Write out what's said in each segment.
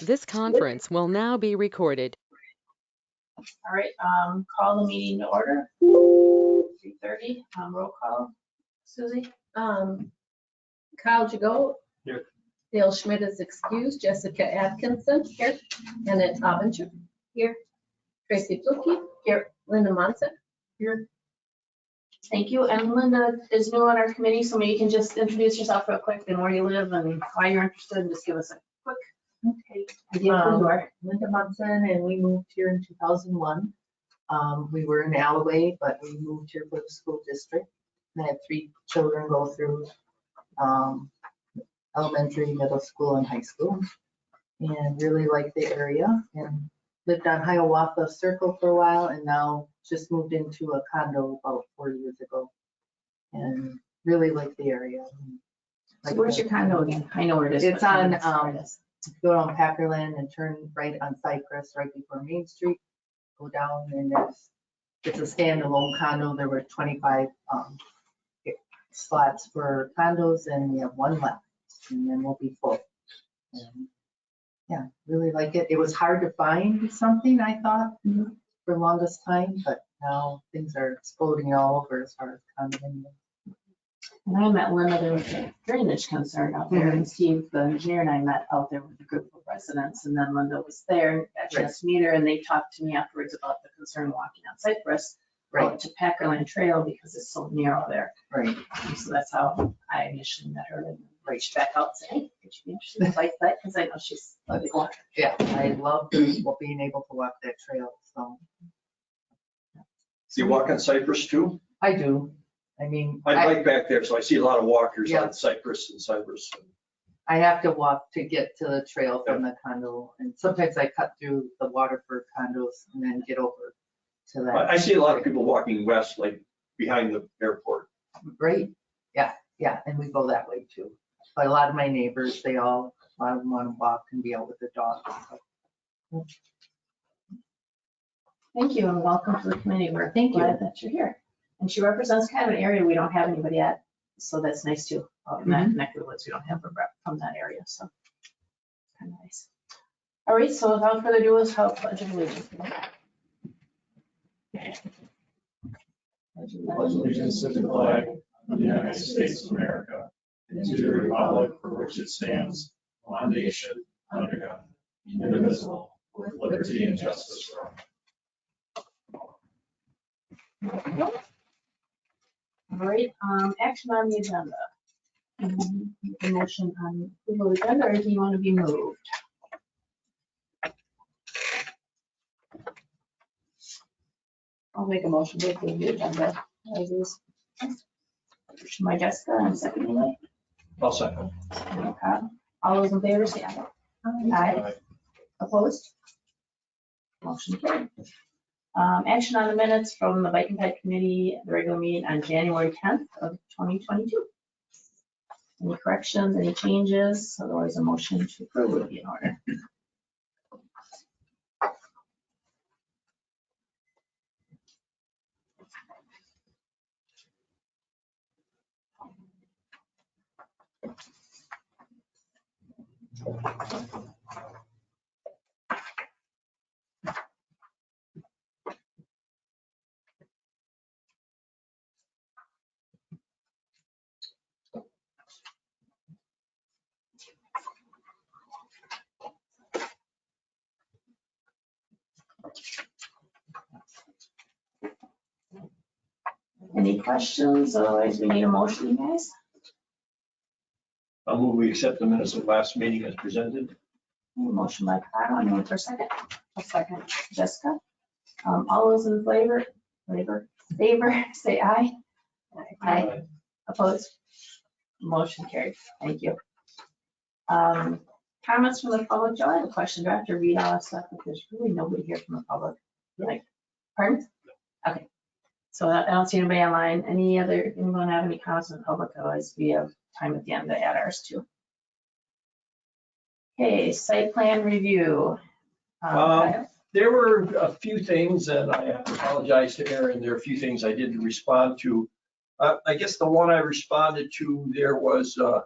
This conference will now be recorded. All right, call the meeting to order. 3:30, roll call. Susie? Kyle Jago. Here. Dale Schmidt is excused. Jessica Atkinson. Here. Annette Abencher. Here. Tracy Fluke. Here. Linda Monson. Here. Thank you. And Linda is new on our committee, so maybe you can just introduce yourself real quick and where you live and why you're interested, and just give us a quick idea of who you are. Linda Munson, and we moved here in 2001. We were in Alloway, but we moved here for the school district. I had 3 children go through elementary, middle school, and high school, and really liked the area, and lived on Hiawatha Circle for a while, and now just moved into a condo about 4 years ago, and really like the area. So where's your condo again? I know where it is. It's but on, where it is. go down Packerland and turn right on Cypress, right before Main Street. Go down, and it's a standalone condo. There were 25 slots for condos, and we have 1 left, and then we'll be full. And yeah, really like it. It was hard to find something, I thought, for the longest time, but now things are exploding all over as far as condominiums. And I met Linda, there was a drainage concern out there, and Steve, the engineer, and I met out there with a group of residents, and then Linda was there, and got a chance to meet her, and they talked to me afterwards about the concern walking on Cypress out to Packerland Trail because it's so narrow there. Right. And so that's how I initially met her, and reached back out and said, hey, could you be interested in bike that? Because I know she's a big walker. Yeah, I love being able to walk that trail, so. You walk on Cypress too? I do. I mean, I bike back there, so I see a lot of walkers Yeah. on Cypress and Cypress. I have to walk to get to the trail from the condo, and sometimes I cut through the Waterford condos and then get over to that. I see a lot of people walking west, like behind the airport. Great, yeah, and we go that way too. But a lot of my neighbors, a lot of them want to walk and be out with their dogs. Thank you, and welcome to the committee. We're glad that you're here. And she represents kind of an area we don't have anybody at, so that's nice too. In that neck of the woods, we don't have a rep from that area, so kind of nice. All right, so without further ado, let's have pledge of allegiance. Pledge allegiance to the flag of the United States of America and to the republic for which it stands, one nation, under God, indivisible, with liberty and justice for all. All right, action on the agenda. The motion on the agenda, or do you want to be moved? I'll make a motion to approve the agenda. As is. Motion by Jessica and second by I'll second. Okay. All those in favor say aye. Aye. Opposed? Motion carried. Action on the minutes from the Bike and Ped Committee, the regular meeting on January 10th of 2022. Any corrections, any changes? Otherwise, a motion to approve would be in order. Any questions? Otherwise, we need a motion, you guys. I'll move we accept the minutes of last meeting as presented. Motion by Kyle, I'm going for a second. A second. Jessica. All those in favor, say aye. Aye. Opposed? Motion carried. Thank you. Comments from the public. Joe, I have a question. Do I have to read all that stuff? Because there's really nobody here from the public. Like, pardon? Okay. So I don't see anybody online. Anyone have any comments from the public? Otherwise, we have time at the end to add ours too. Okay, site plan review. There were a few things, and I apologize to Aaron, there are a few things I didn't respond to. I guess the one I responded to, there was a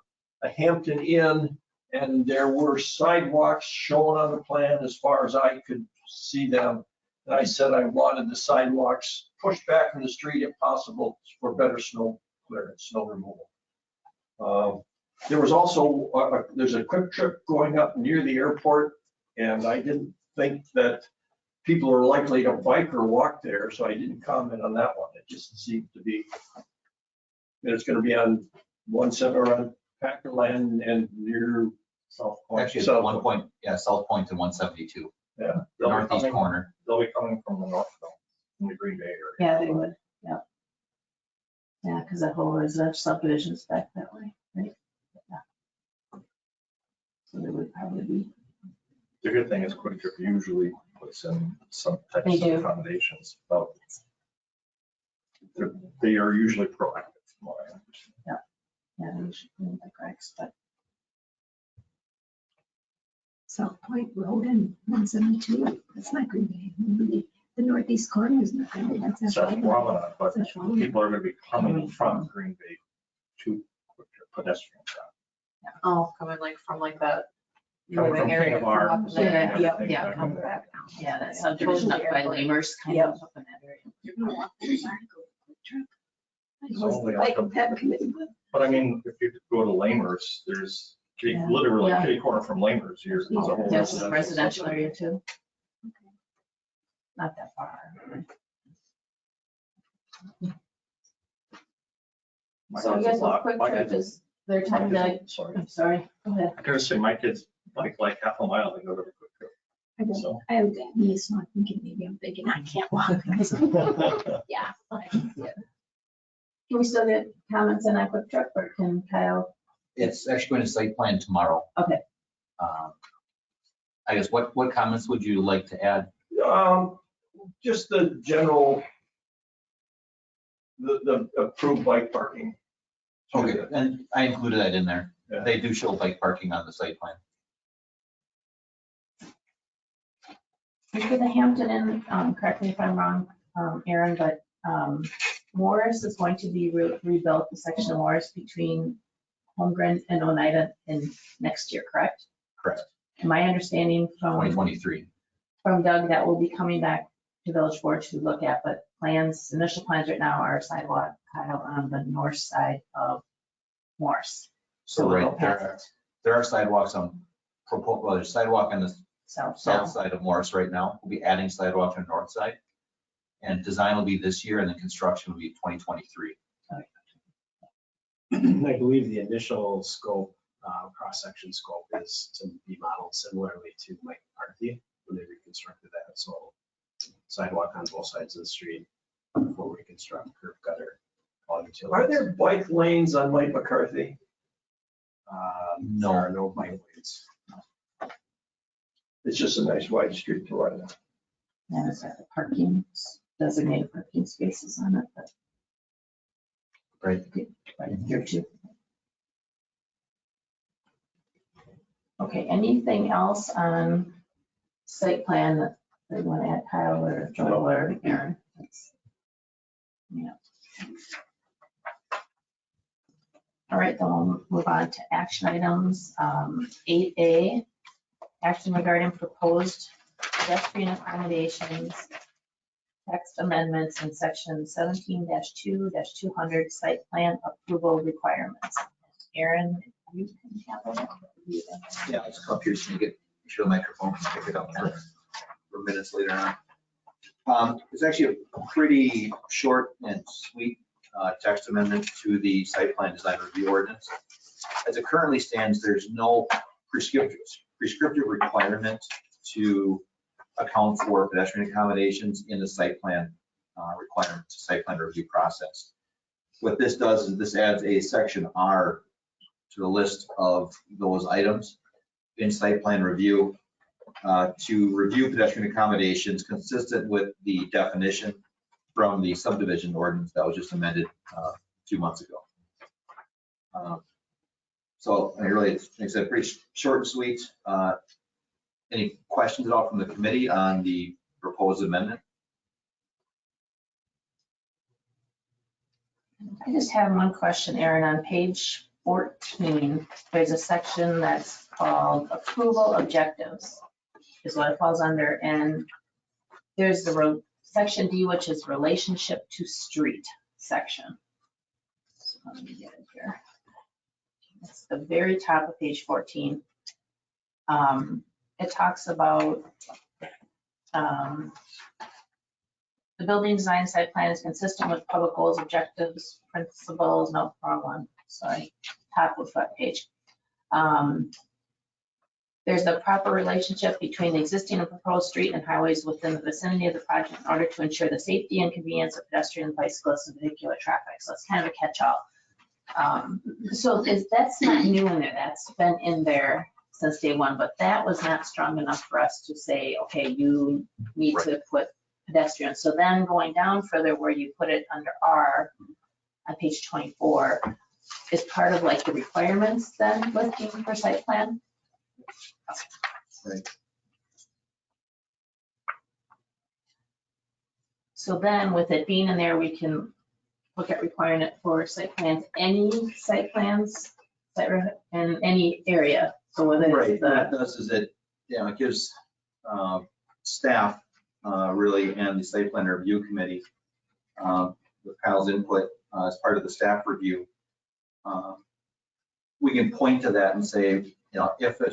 Hampton Inn And there were sidewalks shown on the plan as far as I could see them. And I said I wanted the sidewalks pushed back from the street if possible for better snow clearance, snow removal. There was also, there's a quick trip going up near the airport, and I didn't think that people are likely to bike or walk there, so I didn't comment on that one. It just seemed to be, and it's going to be on 170 on Packerland and near South Point. Actually, it's 1 point, yeah, South Point to 172, Yeah. the northeast corner. They'll be coming from the north, though, from the Green Bay area. Yeah, they would, yeah. Yeah, because that whole residential subdivision is back that way, right? Yeah. So they would probably be. The good thing is Quick Trip usually puts in some types They do. of accommodations. But they are usually proactive, from what I understand. Yeah, they should clean the cracks, but South Point Road and 172, that's not Green Bay. Maybe the northeast corner is not Green Bay, that's Ashwaubenon, but Ashwaubenon. people are going to be coming from Green Bay to Quick Trip pedestrian route. Oh, coming like from like that Coming living from area. King of Our, up there. Yeah, Yeah, everything yeah, back coming there. back down. yeah, that subdivision up by Lamers kind of up in that area. You're gonna walk through there and go to Quick Trip. I It's was only the up bike to- and ped committee, but But I mean, if you go to Lamers, there's Yeah. literally Yeah. kitty corner from Lamers. There's a whole Yes, residential subdivision. area too. Not that far. My So I kids guess a walk- quick my trip kids- is their time to, Sorry. I'm sorry, go ahead. I gotta say, my kids like half a mile, they go to the Quick Trip. I don't, So. I have that knee, so I'm thinking I can't walk. Yeah. I can see it. Can we still get comments on that quick trip or can Kyle? It's actually going to site plan tomorrow. Okay. I guess, what comments would you like to add? Just the general, the approved bike parking. Okay, and I included that in there. Yeah. They do show bike parking on the site plan. For the Hampton Inn, correct me if I'm wrong, Aaron, but Morris is going to be rebuilt, the section of Morris between Holmgren and Oneida in next year, correct? Correct. My understanding from 2023. Doug, that will be coming back to Village Board to look at, but plans, initial plans right now are sidewalk, Kyle, on the north side of Morris. So we'll go right past there, there are sidewalks on, well, there's sidewalk on the South south side of Morris right now. We'll be adding sidewalk on the north side. And design will be this year and then construction will be 2023. I believe the initial scope, cross-section scope is to be modeled similarly to Mike McCarthy when they reconstructed that. So sidewalk on both sides of the street before we construct curb gutter. All utilities. Are there bike lanes on Mike McCarthy? No. There are no bike lanes. It's just a nice wide street to ride on. And it's got the parking, designated parking spaces on it, but Right. right here too. Okay, anything else on site plan that you want to add, Kyle or Joel or Aaron? Yeah. All right, then we'll move on to action items. 8A, action regarding proposed pedestrian accommodations, text amendments in section 17-2-200 site plan approval requirements. Aaron, you can handle that. Yeah, I'll just come up here so you get, show the microphone, pick it up for minutes later on. It's actually a pretty short and sweet text amendment to the site plan design review ordinance. As it currently stands, there's no prescriptive requirement to account for pedestrian accommodations in the site plan requirements, site plan review process. What this does is this adds a section R to the list of those items in site plan review to review pedestrian accommodations consistent with the definition from the subdivision ordinance that was just amended 2 months ago. So really, it's, like I said, pretty short and sweet. Any questions at all from the committee on the proposed amendment? I just have one question, Aaron, on page 14, there's a section that's called approval objectives is what it falls under. And there's the section D, which is relationship to street section. So let me get it here. It's the very top of page 14. It talks about the building design site plan is consistent with public goals, objectives, principles, no, wrong one, sorry, top of that page. There's the proper relationship between the existing and proposed street and highways within the vicinity of the project in order to ensure the safety and convenience of pedestrians, bicyclists, and vehicular traffic. So it's kind of a catch-all. So that's not new in there. That's been in there since day one, but that was not strong enough for us to say, okay, you need to put pedestrian. So then going down further where you put it under R on page 24 is part of like the requirements then listing for site plan. Right. So then with it being in there, we can look at requiring it for site plans, any site plans in any area. So whether Right, it's what it the, does is it gives staff really and the site plan review committee with Kyle's input as part of the staff review. We can point to that and say, if a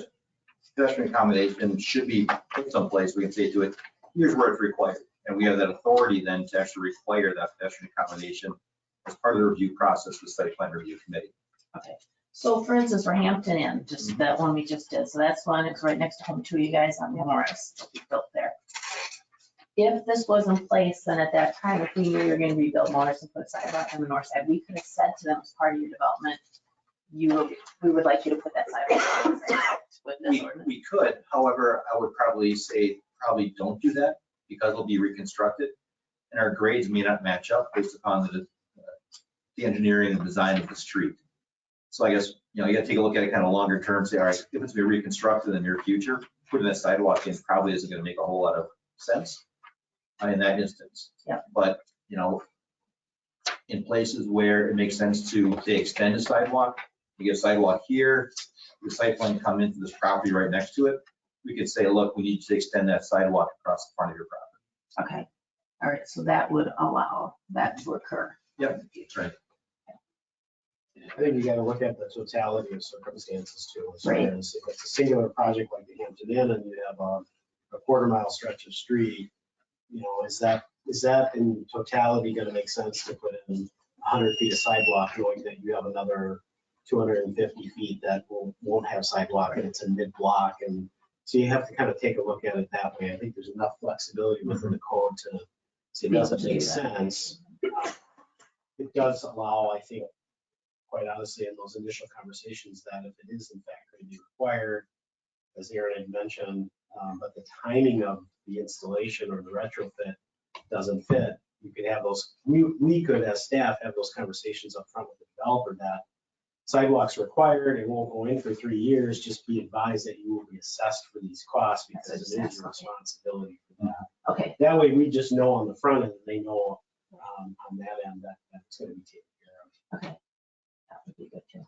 pedestrian accommodation should be put someplace, we can say to it, here's where it's required. And we have that authority then to actually require that pedestrian accommodation as part of the review process with site plan review committee. okay. So for instance, for Hampton Inn, just that one we just did. So that's one, it's right next to home to you guys on Morris, built there. If this was in place, then at that time, if we knew you were gonna rebuild Morris and put a sidewalk on the north side, we could have said to them as part of your development, we would like you to put that sidewalk on the side with this ordinance. We could, however, I would probably say, probably don't do that because it'll be reconstructed and our grades may not match up based upon the engineering and design of the street. So I guess, you gotta take a look at it kind of longer term, say, all right, if it's gonna be reconstructed in the near future, putting that sidewalk in probably isn't gonna make a whole lot of sense in that instance. Yeah. But, in places where it makes sense to, say, extend a sidewalk, you get a sidewalk here, the site plan come into this property right next to it, we could say, look, we need to extend that sidewalk across the front of your property. Okay, all right, so that would allow that to occur. Yep, that's right. I think you gotta look at the totality of circumstances too. As far Right. as if it's a singular project like the Hampton Inn and you have a quarter-mile stretch of street, is that in totality gonna make sense to put in 100 feet of sidewalk knowing that you have another 250 feet that won't have sidewalk and it's a mid-block? And so you have to kind of take a look at it that way. I think there's enough flexibility within the code to say, does it make sense? It does allow, I think, quite honestly, in those initial conversations, that if it is in fact going to be required, as Aaron had mentioned, but the timing of the installation or the retrofit doesn't fit, you could have those, we could as staff have those conversations up front with the developer that sidewalks required, it won't go in for 3 years, just be advised that you will be assessed for these costs because it is your responsibility for that. Okay, That way, we just know on the front end, they know on that end that it's going to be taken care of. okay, that would be good too.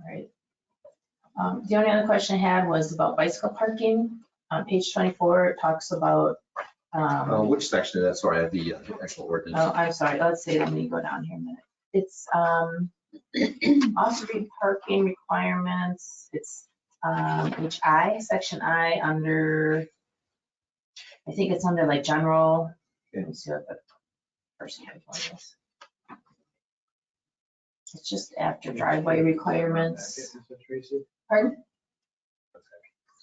All right. The only other question I had was about bicycle parking. On page 24, it talks about, Which section is that? Sorry, I have the actual ordinance. oh, I'm sorry, let's see, let me go down here a minute. It's off-street parking requirements, it's HI, section I, under, I think it's under like general. Let me see what the first page one is. It's just after driveway requirements. Pardon?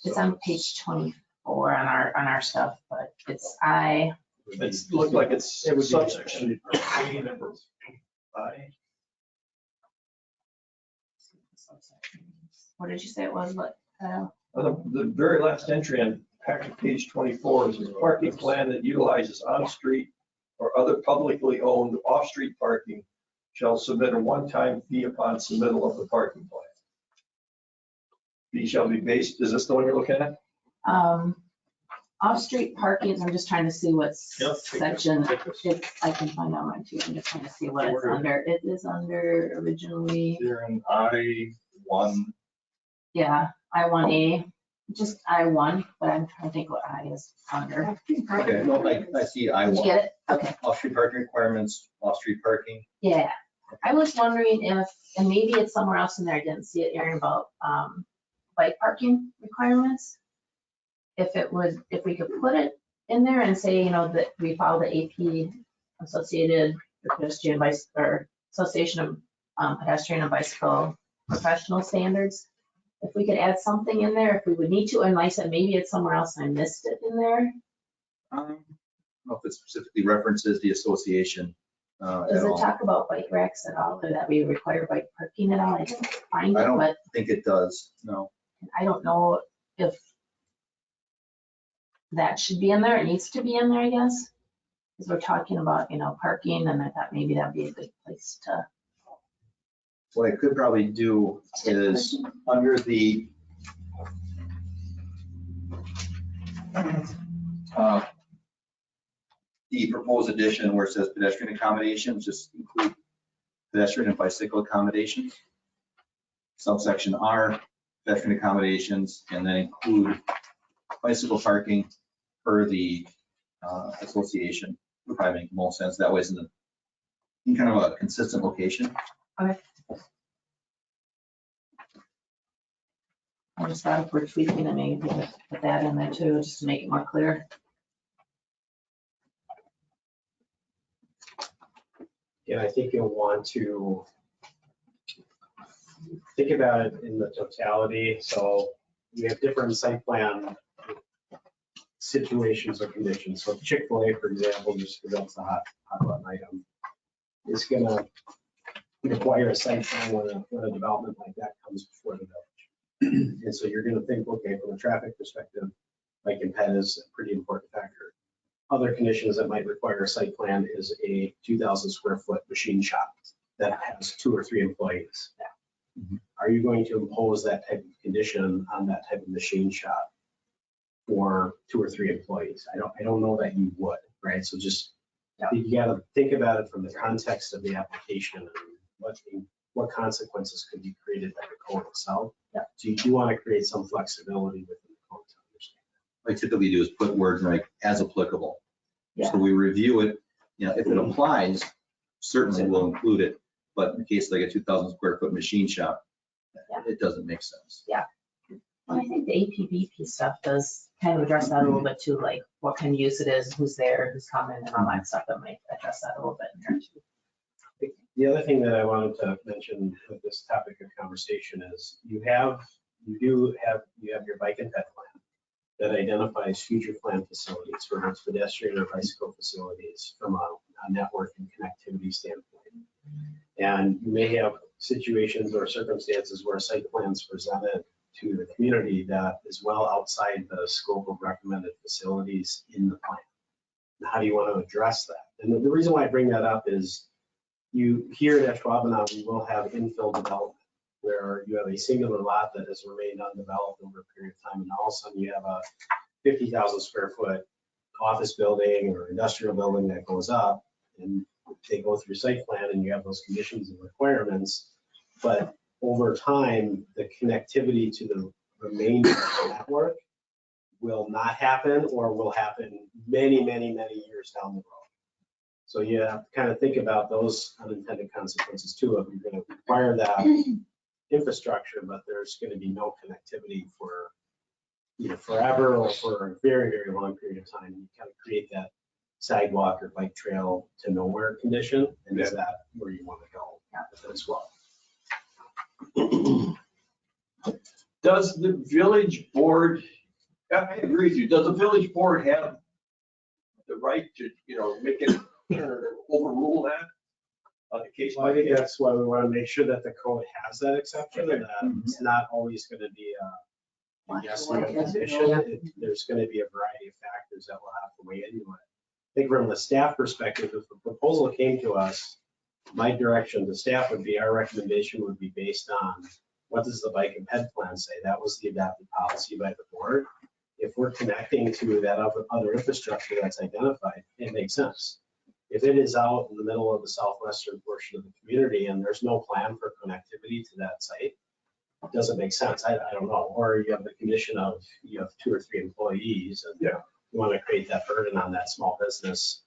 It's on page 24 on our stuff, but it's I. It looked like it's It would be- subsection A, number I. What did you say it was? What? The very last entry on packet page 24 is a parking plan that utilizes on-street or other publicly owned off-street parking shall submit a one-time fee upon submittal of the parking plan. Fee shall be based, is this the one you're looking at? Off-street parking, I'm just trying to see what Yep. section Take this. it's, I can find out mine too. I'm just trying to see what it's under. It is under originally, You're in I-1. yeah, I-1A, just I-1, but I'm trying to think what I is under. Okay, no, I see Did you I-1. get it? Okay. Off-street parking requirements, off-street parking. Yeah, I was wondering if, and maybe it's somewhere else in there, I didn't see it, Aaron, about bike parking requirements. If we could put it in there and say, you know, that we follow the AP Associated Pedestrian Bicycle, or Association of Pedestrian and Bicycle Professional Standards. If we could add something in there, if we would need to, and like I said, maybe it's somewhere else and I missed it in there. I don't know if it specifically references the association Does at it all. talk about bike racks at all, or that we require bike parking at all? I didn't find I it, don't but think it does, no. I don't know if that should be in there. It needs to be in there, I guess. Because we're talking about, you know, parking, and I thought maybe that'd be a good place to. What I could probably do is under the proposed addition where it says pedestrian accommodations, just include pedestrian and bicycle accommodations. Subsection R, pedestrian accommodations, and then include bicycle parking per the association. Would probably make more sense. That way it's in kind of a consistent location. I just thought if we're tweaking it, maybe we could put that in there too, just to make it more clear. Yeah, I think you'll want to think about it in the totality. So we have different site plan situations or conditions. So Chick-fil-A, for example, just because that's a hot button item, is gonna require a site plan when a development like that comes before the village. And so you're gonna think, okay, from a traffic perspective, bike and ped is a pretty important factor. Other conditions that might require a site plan is a 2,000 square foot machine shop that has 2 or 3 employees. Are you going to impose that type of condition on that type of machine shop for 2 or 3 employees? I don't know that you would, right? So just, you gotta think about it from the context of the application and what consequences could be created by the code itself. So you do want to create some flexibility within the code to understand. What I typically do is put words like as applicable. Yeah. So we review it, you know, if it applies, certainly we'll include it. But in the case like a 2,000 square foot machine shop, it doesn't make sense. Well, I think the APBP stuff does kind of address that a little bit too, like what kind of use it is, who's there, who's coming, and all that stuff that might address that a little bit in there too. The other thing that I wanted to mention with this topic of conversation is you have your bike and ped plan that identifies future plan facilities, whether it's pedestrian or bicycle facilities from a network and connectivity standpoint. And you may have situations or circumstances where a site plan is presented to the community that is well outside the scope of recommended facilities in the plan. And how do you want to address that? And the reason why I bring that up is you here at Ashwaubenon, we will have infill development where you have a singular lot that has remained undeveloped over a period of time, and all of a sudden you have a 50,000 square foot office building or industrial building that goes up, and they go through site plan and you have those conditions and requirements, but over time, the connectivity to the remainder of the network will not happen or will happen many, many, many years down the road. So you have to kind of think about those unintended consequences too. If you're going to require that infrastructure, but there's going to be no connectivity for either forever or for a very, very long period of time, you kind of create that sidewalk or bike trail to nowhere condition. And is that where you want to go as well? Does the village board, I agree with you, does the village board have the right to, you know, make it, overrule that on the case Well, by I think case? that's why we want to make sure that the code has that exception and that it's not always going to be a yes or no condition. There's going to be a variety of factors that will have to weigh into it. I think from the staff perspective, if the proposal came to us, my direction to staff would be, our recommendation would be based on what does the bike and ped plan say? That was the adopted policy by the board. if we're connecting to that other infrastructure that's identified, it makes sense. If it is out in the middle of the southwestern portion of the community and there's no plan for connectivity to that site, it doesn't make sense. I don't know. Or you have the condition of, you have 2 or 3 employees and you want to create that burden on that small business.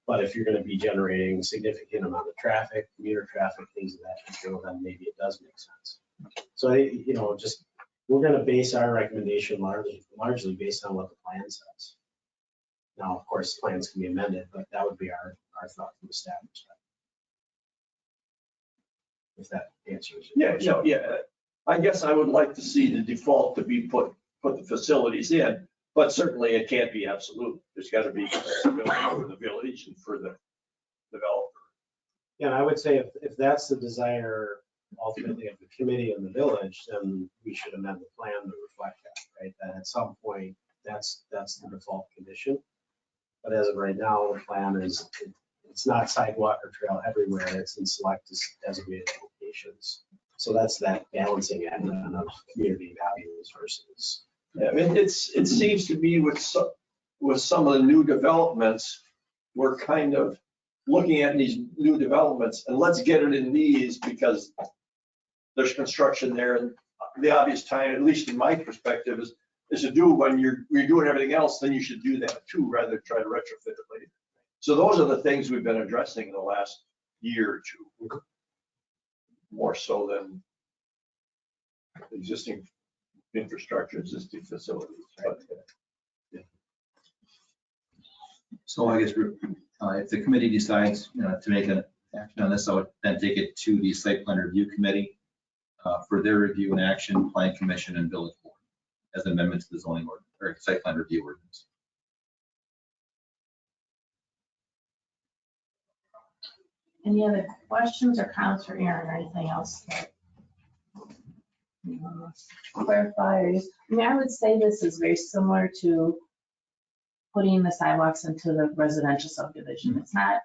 But if you're going to be generating significant amount of traffic, commuter traffic, things of that nature, then maybe it does make sense. So, just, we're going to base our recommendation largely based on what the plan says. Now, of course, plans can be amended, but that would be our thought from the staff perspective. If that answers your question. Yeah. I guess I would like to see the default to be put the facilities in, but certainly it can't be absolute. There's got to be flexibility for the village and for the developer. Yeah, and I would say if that's the desire ultimately of the committee and the village, then we should amend the plan to reflect that, right? That at some point, that's the default condition. But as of right now, the plan is, it's not sidewalk or trail everywhere. It's in select designated locations. So that's that balancing act of community values versus. Yeah, I mean, it seems to me with some of the new developments, we're kind of looking at these new developments and let's get it in these because there's construction there. And the obvious time, at least in my perspective, is to do when you're doing everything else, then you should do that too, rather than try to retrofit it later. So those are the things we've been addressing in the last year or two, more so than existing infrastructure, existing facilities. But, So I guess if the committee decides to make an action on this, I would then take it to the site plan review committee for their review and action, plan commission and village board as an amendment to the zoning ordinance or site plan review ordinance. Any other questions or comments for Aaron or anything else that you want to clarify? Or just, I would say this is very similar to putting the sidewalks into the residential subdivision. It's not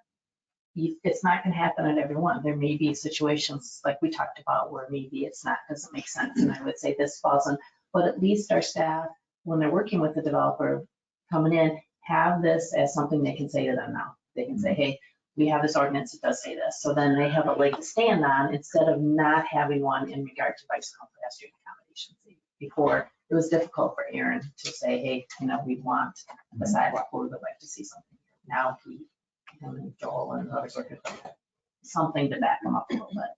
going to happen at every one. There may be situations like we talked about where maybe doesn't make sense. And I would say this falls in, but at least our staff, when they're working with the developer coming in, have this as something they can say to them now. They can say, hey, we have this ordinance, it does say this. So then they have a leg to stand on instead of not having one in regard to bicycle pedestrian accommodations. Before, it was difficult for Aaron to say, hey, we want a sidewalk, we would like to see something. Now he, and Joel and others are something to back them up a little bit.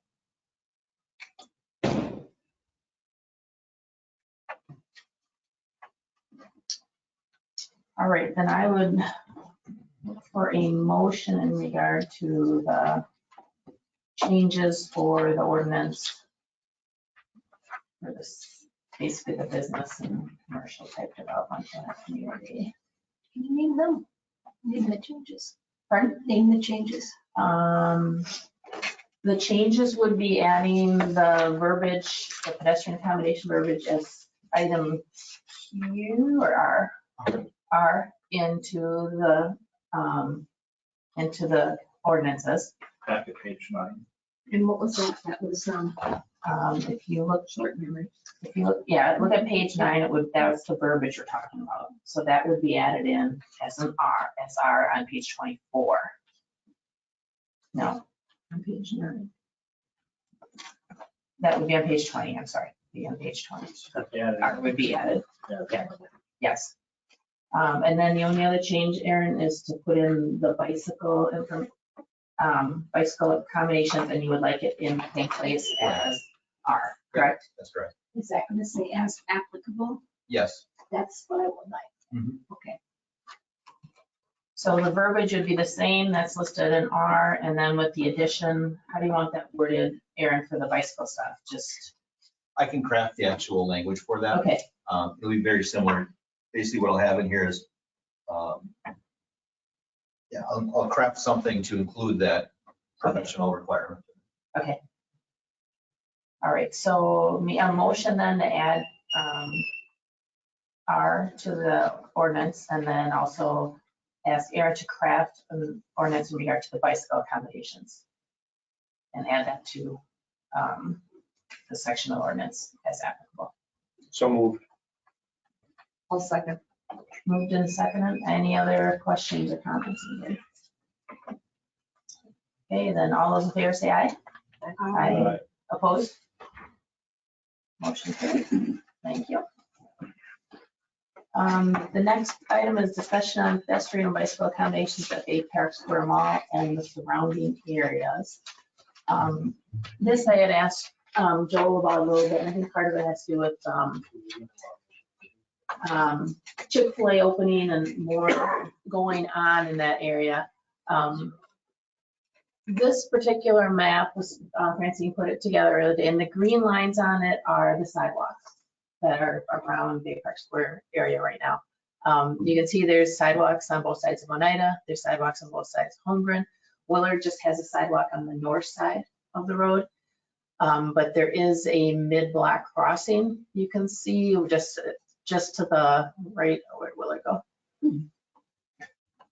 All right, then I would look for a motion in regard to the changes for the ordinance for this, basically the business and commercial type development in our community. Can you name them? Name the changes. Pardon? Name the changes. The changes would be adding the verbiage, the pedestrian accommodation verbiage as item Q or R into the ordinances. Back at page 9. And what was that? That was, If you look, short memory. look at page 9, that's the verbiage we're talking about. So that would be added in as an R on page 24. No, On page 9. that would be on page 20, I'm sorry, be on page 20. R would be added, yes. And then the only other change, Aaron, is to put in the bicycle accommodations, and you would like it in the same place as R, correct? That's correct. Is that going to say as applicable? Yes. That's what I would like. Mhm. Okay. So the verbiage would be the same, that's listed in R, and then with the addition, how do you want that worded, Aaron, for the bicycle stuff? Just, I can craft the actual language for that. okay, It'll be very similar. Basically what I'll have in here is, I'll craft something to include that professional requirement. okay. All right, so a motion then to add R to the ordinance, and then also ask Aaron to craft an ordinance in regard to the bicycle accommodations and add that to the section of ordinance as applicable. so moved. I'll second. Moved and seconded. Any other questions or comments? Okay, then all those in favor say aye. Aye. Opposed? Motion carried. Thank you. The next item is discussion on pedestrian and bicycle accommodations at Bay Park Square Mall and the surrounding areas. This I had asked Joel about a little bit, and I think part of it has to do with Chick-fil-A opening and more going on in that area. This particular map was, Francine put it together the other day, and the green lines on it are the sidewalks that are around Bay Park Square area right now. You can see there's sidewalks on both sides of Oneida. There's sidewalks on both sides of Holmgren. Willard just has a sidewalk on the north side of the road. But there is a mid-block crossing. You can see just to the right. Where'd Willard go?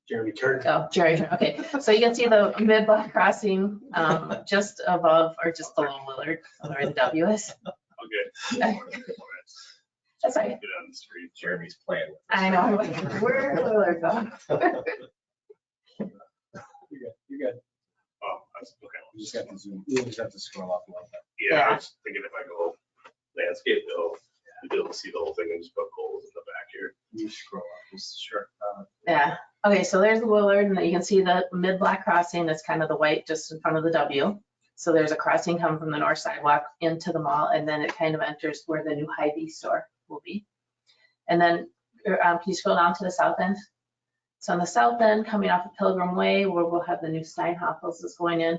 Jeremy Turner. Oh, Jerry, okay. So you can see the mid-block crossing just above or just below Willard, where the W is. Okay. That's right. Get on the street. Jeremy's playing. with us. I know, I'm like, where did Willard go? You're good. Oh, that's okay. You just have to zoom. You just have to scroll up a little bit. Yeah, I was thinking if I go landscape, though, you'll be able to see the whole thing and just put holes in the back here. You scroll up just a short. Yeah. Okay, so there's the Willard, and then you can see the mid-block crossing. That's kind of the white just in front of the W. So there's a crossing coming from the north sidewalk into the mall, and then it kind of enters where the new Hy-Vee store will be. And then can you scroll down to the south end? So on the south end, coming off of Pilgrim Way, where we'll have the new Steinhoffels is going in,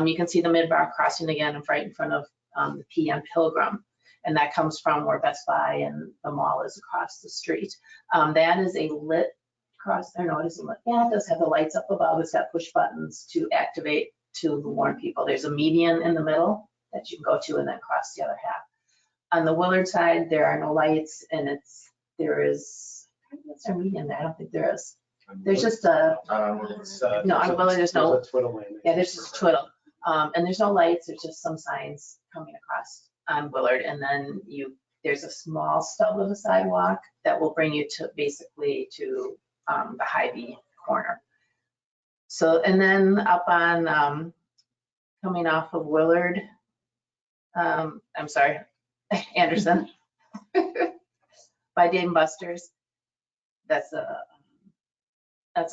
you can see the mid-block crossing again right in front of the P on Pilgrim. And that comes from where Best Buy and the mall is across the street. That is a lit cross, or no, it isn't lit. Yeah, it does have the lights up above. It's got push buttons to activate to warn people. There's a median in the middle that you can go to and then cross the other half. On the Willard side, there are no lights, and there is, what's our median there? I don't think there is. There's just a, no, on Willard, there's no, twiddle lane. yeah, there's just a twiddle. And there's no lights, there's just some signs coming across on Willard. And then there's a small stub of a sidewalk that will bring you to basically to the Hy-Vee corner. So, and then up on, coming off of Willard, I'm sorry, Anderson, by Dave & Buster's, that's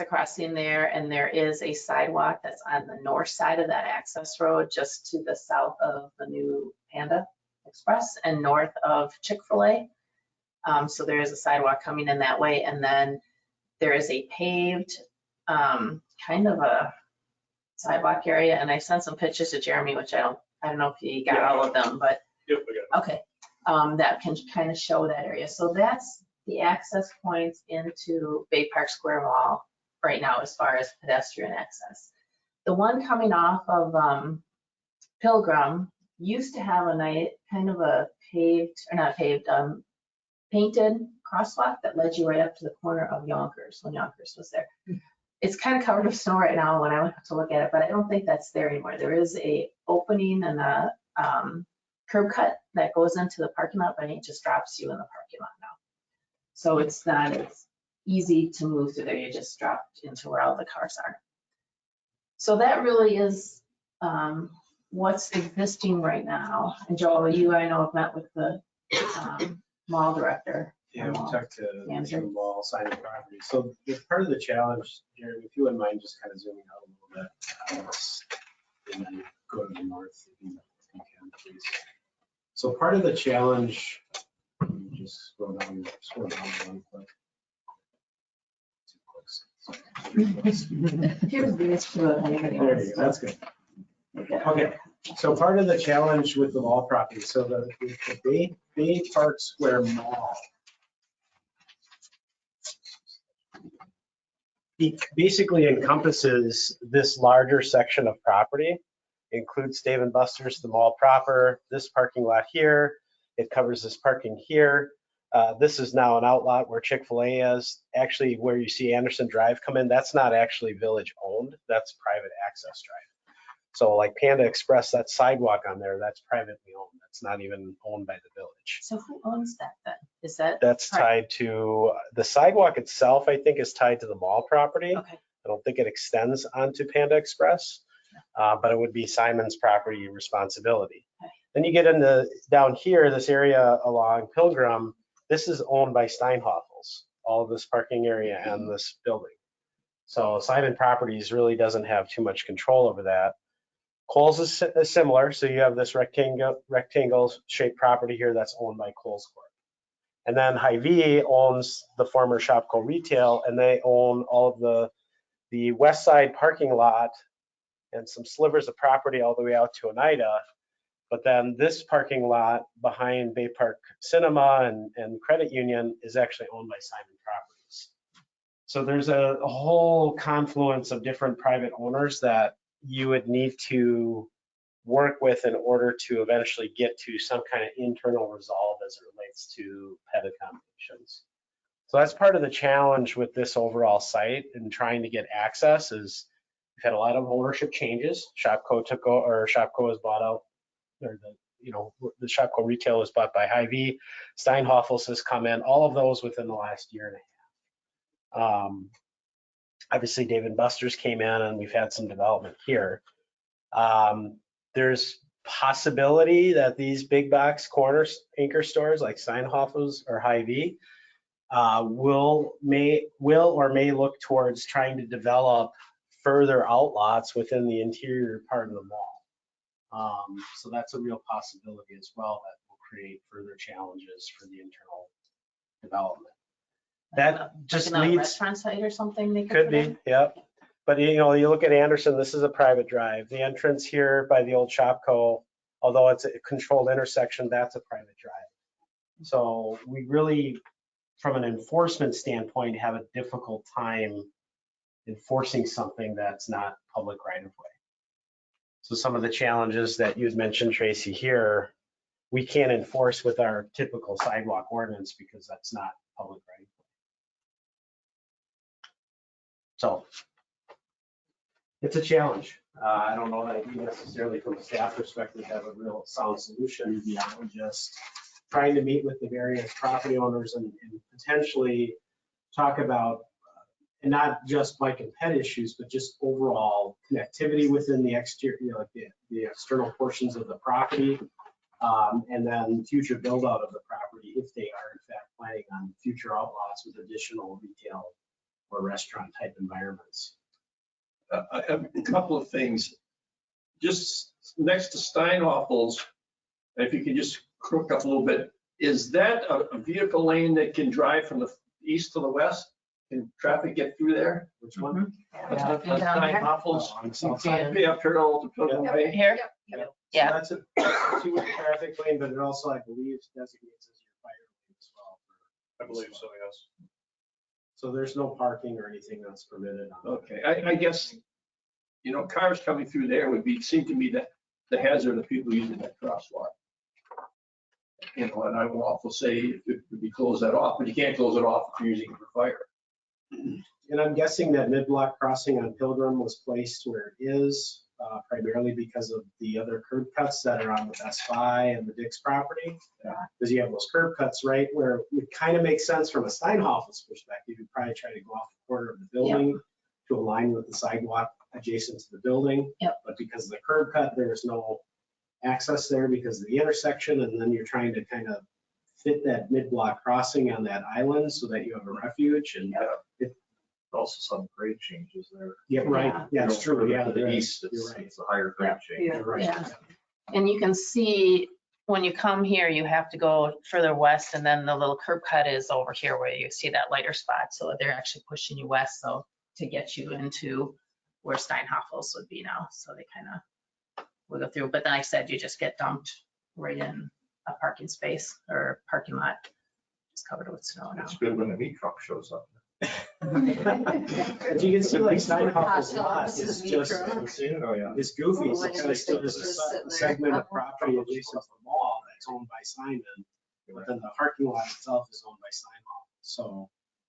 a crossing there, and there is a sidewalk that's on the north side of that access road, just to the south of the new Panda Express and north of Chick-fil-A. So there is a sidewalk coming in that way, and then there is a paved kind of a sidewalk area, and I sent some pictures to Jeremy, which I don't know if he got all of them, but Yep, I got it. okay, that can kind of show that area. So that's the access points into Bay Park Square Mall right now as far as pedestrian access. The one coming off of Pilgrim used to have a night, kind of a paved, or not paved, painted crosswalk that led you right up to the corner of Yonkers when Yonkers was there. It's kind of covered with snow right now when I went to look at it, but I don't think that's there anymore. There is a opening and a curb cut that goes into the parking lot, but it just drops you in the parking lot now. So it's not as easy to move through there. You just dropped into where all the cars are. So that really is what's existing right now. And Joel, you, I know, have met with the mall director. Yeah, we talked to Manager. the mall signing property. So part of the challenge, Jeremy, if you wouldn't mind just kind of zooming out a little bit, and then go to the north if you can, please. So part of the challenge, let me just scroll down one click. Here's the issue of anybody There else. you go, that's good. Okay, so part of the challenge with the mall property, so the Bay Park Square Mall basically encompasses this larger section of property, includes Dave & Buster's, the mall proper, this parking lot here. It covers this parking here. This is now an outlot where Chick-fil-A is. Actually, where you see Anderson Drive come in, that's not actually village owned, that's private access drive. So like Panda Express, that sidewalk on there, that's privately owned. That's not even owned by the village. So who owns that then? Is that? That's tied to, the sidewalk itself, I think, is tied to the mall property. Okay. I don't think it extends onto Panda Express, but it would be Simon's property responsibility. Okay. Then you get into down here, this area along Pilgrim, this is owned by Steinhoffels, all of this parking area and this building. So Simon Properties really doesn't have too much control over that. Kohl's is similar, so you have this rectangle shaped property here that's owned by Kohl's Corp. And then Hy-Vee owns the former Shopko Retail, and they own all of the west side parking lot and some slivers of property all the way out to Oneida. But then this parking lot behind Bay Park Cinema and Credit Union is actually owned by Simon Properties. So there's a whole confluence of different private owners that you would need to work with in order to eventually get to some kind of internal resolve as it relates to pet accommodations. So that's part of the challenge with this overall site and trying to get access is we've had a lot of ownership changes. Shopko was bought out, or the Shopko Retail was bought by Hy-Vee. Steinhoffels has come in, all of those within the last year and a half. Obviously, Dave & Buster's came in and we've had some development here. There's possibility that these big box corner anchor stores like Steinhoffels or Hy-Vee will or may look towards trying to develop further outlots within the interior part of the mall. So that's a real possibility as well that will create further challenges for the internal development. That just Like a leads. restaurant site or something they Could put be, in? yep. But you look at Anderson, this is a private drive. The entrance here by the old Shopko, although it's a controlled intersection, that's a private drive. So we really, from an enforcement standpoint, have a difficult time enforcing something that's not public right of way. So some of the challenges that you had mentioned, Tracy, here, we can't enforce with our typical sidewalk ordinance because that's not public right of way. So it's a challenge. I don't know that we necessarily from a staff perspective have a real solid solution beyond just trying to meet with the various property owners and potentially talk about, and not just bike and pet issues, but just overall connectivity within the exterior, like the external portions of the property, and then future build out of the property if they are in fact planning on future outlots with additional retail or restaurant type environments. I have a couple of things. Just next to Steinhoffels, if you could just crook up a little bit, is that a vehicle lane that can drive from the east to the west? Can traffic get through there? Which one? Steinhoffels, On the south side. be up parallel to Pilgrim Way. Here? So Yeah. that's a two-way traffic lane, but it also, I believe, designates as your fire lane as well. I believe so, yes. So there's no parking or anything that's permitted on. Okay, I guess, cars coming through there seem to me that the hazard of people using that crosswalk. And I will also say if we close that off, but you can't close it off if you're using it for fire. And I'm guessing that mid-block crossing on Pilgrim was placed where it is, primarily because of the other curb cuts that are on the Best Buy and the Dick's property. Because you have those curb cuts right where it would kind of make sense from a Steinhoffels perspective. You'd probably try to go off the corner of the building to align with the sidewalk adjacent to the building. Yep. But because of the curb cut, there's no access there because of the intersection. And then you're trying to kind of fit that mid-block crossing on that island so that you have a refuge. And Also some grade changes there. yeah, right. Yeah, it's true. Yeah, To the there is. east, You're right. it's a higher grade change. You're right. Yeah. And you can see when you come here, you have to go further west and then the little curb cut is over here where you see that lighter spot. So they're actually pushing you west so to get you into where Steinhoffels would be now. So they kind of will go through. But then like I said, you just get dumped right in a parking space or parking lot, just covered with snow now. It's good when the meat truck shows up. As you can see, like Steinhoffels lot is just, Oh, yeah. it's goofy because there's a segment of property adjacent to the mall that's owned by Simon, but then the parking lot itself is owned by Steinhoffels. So,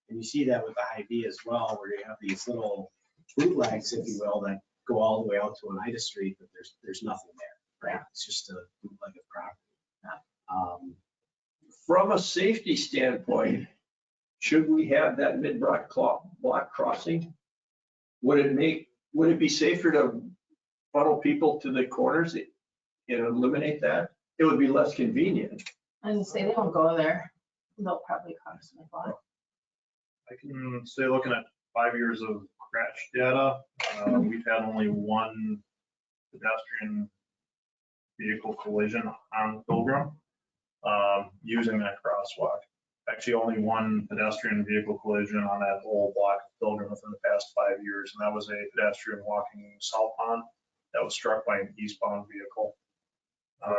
and you see that with the Hy-Vee as well, where you have these little bootlegs, if you will, that go all the way out to Oneida Street, but there's nothing there, right? It's just a bootleg of property. From a safety standpoint, should we have that mid-block crossing? Would it be safer to funnel people to the corners and eliminate that? It would be less convenient. I was gonna say, they won't go there. They'll probably cross my block. I can say, looking at 5 years of crash data, we've had only one pedestrian vehicle collision on Pilgrim using that crosswalk. Actually, only one pedestrian vehicle collision on that whole block of Pilgrim within the past 5 years, and that was a pedestrian walking South Pond that was struck by an eastbound vehicle,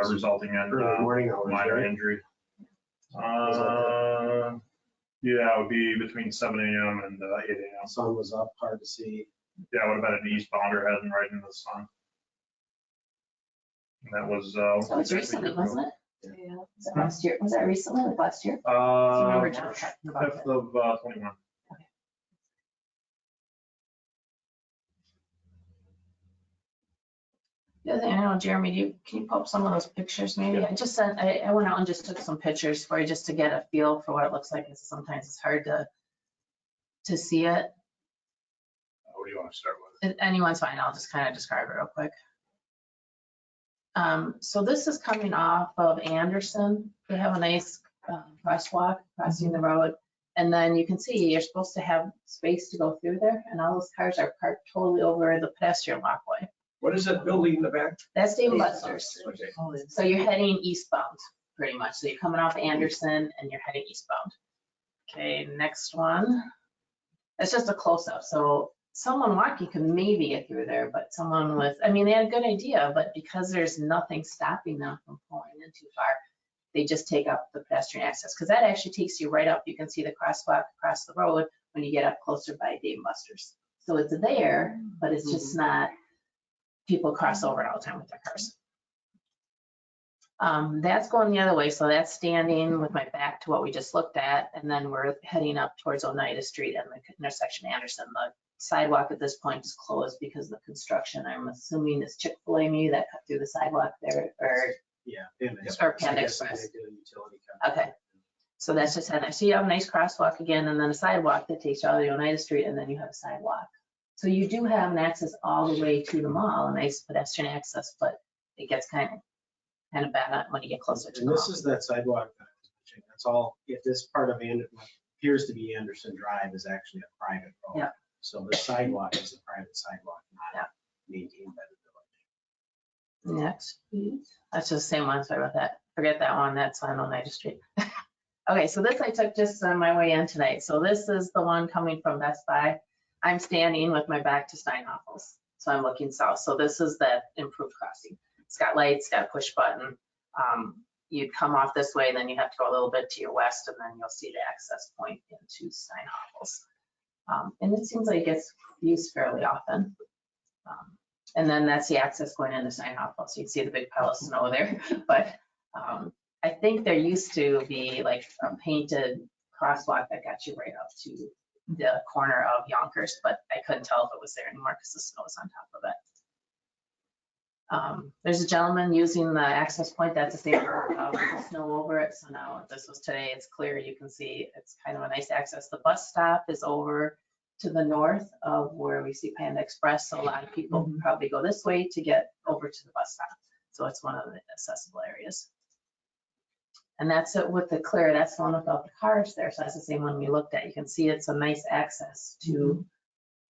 resulting in Early morning hours, minor right? injury. Yeah, it would be between 7 a.m. and 8 a.m. Sun was up, hard to see. Yeah, it would have been an eastbounder heading right into the sun. And that was. So it's recently, wasn't it? Yeah. Was that last year? Was that recently, like last year? Do you remember John talking about 5th that? of 21. The other thing, I don't know, Jeremy, can you pull up some of those pictures maybe? I just sent, I went out and just took some pictures for you just to get a feel for what it looks like. Because sometimes it's hard to see it. What do you want to start with? Anyone's fine. I'll just kind of describe it real quick. So this is coming off of Anderson. They have a nice crosswalk crossing the road. And then you can see you're supposed to have space to go through there. And all those cars are parked totally over the pedestrian walkway. What is that building in the back? That's Dave & Buster's. Okay. So you're heading eastbound, pretty much. So you're coming off Anderson and you're heading eastbound. Okay, next one. That's just a close-up. So someone walking could maybe get through there, but someone with, I mean, they had a good idea, but because there's nothing stopping them from pulling in too far, they just take up the pedestrian access. Because that actually takes you right up. You can see the crosswalk across the road when you get up closer by Dave & Buster's. So it's there, but it's just not, people cross over it all the time with their cars. That's going the other way. So that's standing with my back to what we just looked at. And then we're heading up towards Oneida Street and the intersection Anderson. The sidewalk at this point is closed because of the construction. I'm assuming it's Chick-fil-A maybe that cut through the sidewalk there, or Yeah. Panda Or Panda I guess they Express. did a utility cut. Okay. So that's just had, so you have a nice crosswalk again, and then a sidewalk that takes you all the way to Oneida Street, and then you have a sidewalk. So you do have an access all the way to the mall, a nice pedestrian access, but it gets kind of bad when you get closer to the And mall. this is that sidewalk that I was mentioning. That's all, if this part of what appears to be Anderson Drive is actually a private road. Yeah. So the sidewalk is a private sidewalk, not maintained by the village. Next, please. That's just the same one, sorry about that. Forget that one, that's on Oneida Street. Okay, so this I took just on my way in tonight. So this is the one coming from Best Buy. I'm standing with my back to Steinhoffels, so I'm looking south. So this is that improved crossing. It's got lights, got a push button. You'd come off this way, then you have to go a little bit to your west, and then you'll see the access point into Steinhoffels. And it seems like it gets used fairly often. And then that's the access going into Steinhoffels. So you can see the big pile of snow there. But I think there used to be like a painted crosswalk that got you right up to the corner of Yonkers, but I couldn't tell if it was there anymore because the snow was on top of it. There's a gentleman using the access point. That's the same with snow over it. So now this was today, it's clear. You can see it's kind of a nice access. The bus stop is over to the north of where we see Panda Express. So a lot of people probably go this way to get over to the bus stop. So it's one of the accessible areas. And that's it with the clear. That's the one without the cars there. So that's the same one we looked at. You can see it's a nice access to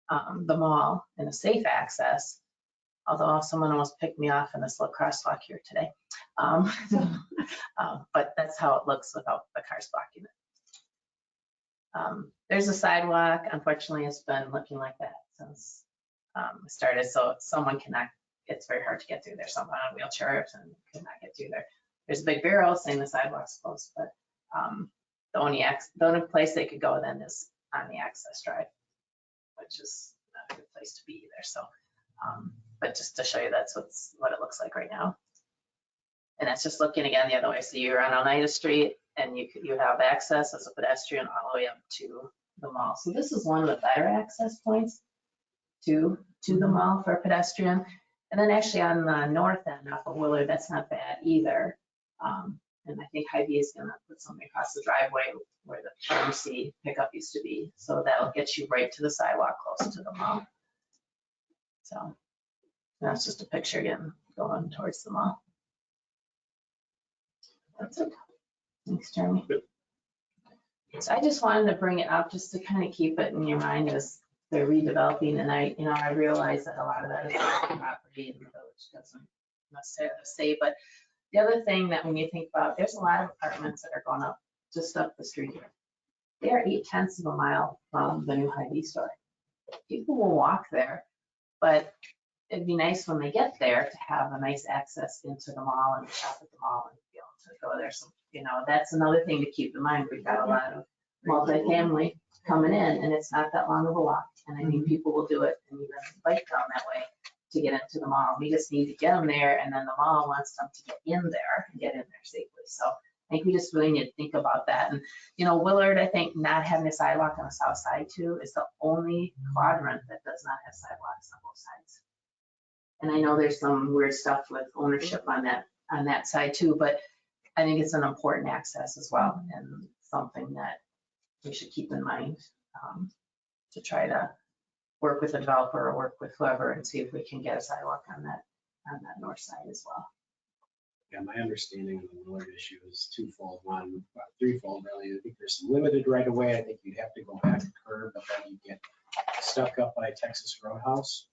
the mall and a safe access. Although someone almost picked me off in this little crosswalk here today. But that's how it looks without the cars blocking it. There's a sidewalk. Unfortunately, it's been looking like that since it started. So someone cannot, it's very hard to get through there. Someone on wheelchairs and cannot get through there. There's a big barrel saying the sidewalk's closed, but the only place they could go then is on the access drive, which is not a good place to be either. So, but just to show you that's what it looks like right now. And that's just looking again the other way. So you're on Oneida Street and you have access as a pedestrian all the way up to the mall. So this is one of the better access points. to the mall for pedestrian. And then actually on the north end off of Willard, that's not bad either. And I think Hy-Vee is gonna put something across the driveway where the pharmacy pickup used to be. So that'll get you right to the sidewalk close to the mall. So that's just a picture again going towards the mall. That's it. Thanks, Jeremy. So I just wanted to bring it up just to kind of keep it in your mind as they're redeveloping. And I realize that a lot of that is property in the village doesn't necessarily say, but the other thing that when you think about, there's a lot of apartments that are going up just up the street here. They are 8/10 of a mile from the new Hy-Vee store. People will walk there, but it'd be nice when they get there to have a nice access into the mall and shop at the mall and be able to go there. So, that's another thing to keep in mind. We've got a lot of multifamily coming in and it's not that long of a walk. And I think people will do it and even bike down that way to get into the mall. We just need to get them there and then the mall wants them to get in there and get in there safely. So I think we just really need to think about that. And, Willard, I think not having a sidewalk on the south side too is the only quadrant that does not have sidewalks on both sides. And I know there's some weird stuff with ownership on that side too, but I think it's an important access as well and something that we should keep in mind to try to work with a developer or work with whoever and see if we can get a sidewalk on that north side as well. Yeah, my understanding of the Willard issue is twofold, threefold really. I think there's some limited right of way. I think you'd have to go back to curb, but then you get stuck up by Texas Roadhouse,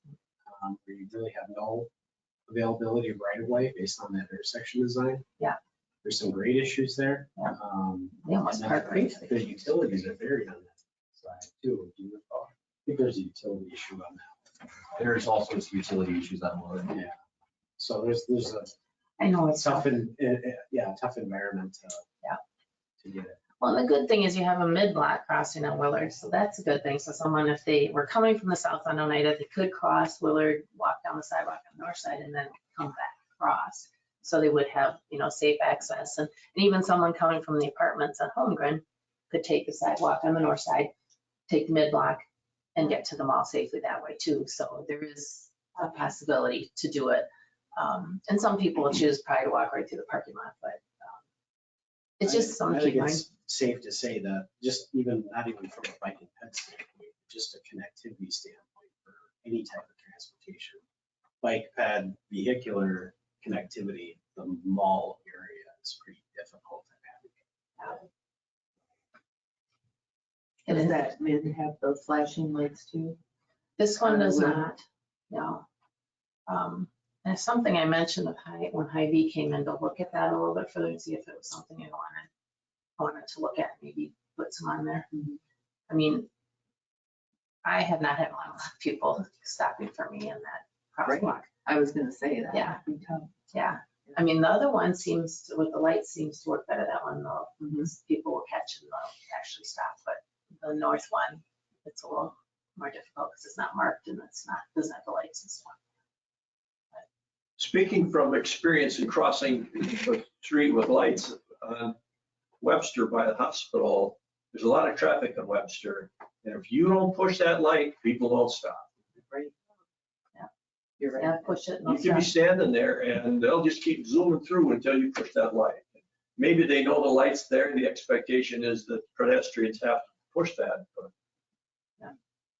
where you really have no availability of right of way based on that intersection design. Yeah. There's some great issues there. Yeah. And then the utilities are buried on that side too. Do you recall? I think there's a utility issue on that. There's also some utility issues on Willard. Yeah. So there's a I know it's tough tough environment to get it. Well, the good thing is you have a mid-block crossing on Willard, so that's a good thing. So someone, if they were coming from the south on Oneida, they could cross Willard, walk down the sidewalk on the north side, and then come back across. So they would have, safe access. And even someone coming from the apartments on Holmgren could take the sidewalk on the north side, take the mid-block, and get to the mall safely that way too. So there is a possibility to do it. And some people will choose probably to walk right through the parking lot, but it's just something to keep in mind. It's safe to say that not even from a bike and ped standpoint, just a connectivity standpoint for any type of transportation, bike, ped, vehicular connectivity, the mall area is pretty difficult to navigate. Does that mid have those flashing lights too? This one does not, no. And it's something I mentioned when Hy-Vee came in to look at that a little bit further and see if it was something I wanted to look at, maybe put some on there. I mean, I have not had a lot of people stopping for me in that crosswalk. I was gonna say that. Yeah. Yeah. I mean, the other one with the lights seems to work better. That one though, people will catch and they'll actually stop. But the north one, it's a little more difficult because it's not marked and doesn't have the lights and stuff. Speaking from experience in crossing the street with lights on Webster by the hospital, there's a lot of traffic on Webster. And if you don't push that light, people don't stop. Right. Yeah. You're right. Yeah, push it. You can be standing there and they'll just keep zooming through until you push that light. Maybe they know the light's there and the expectation is that pedestrians have to push that. But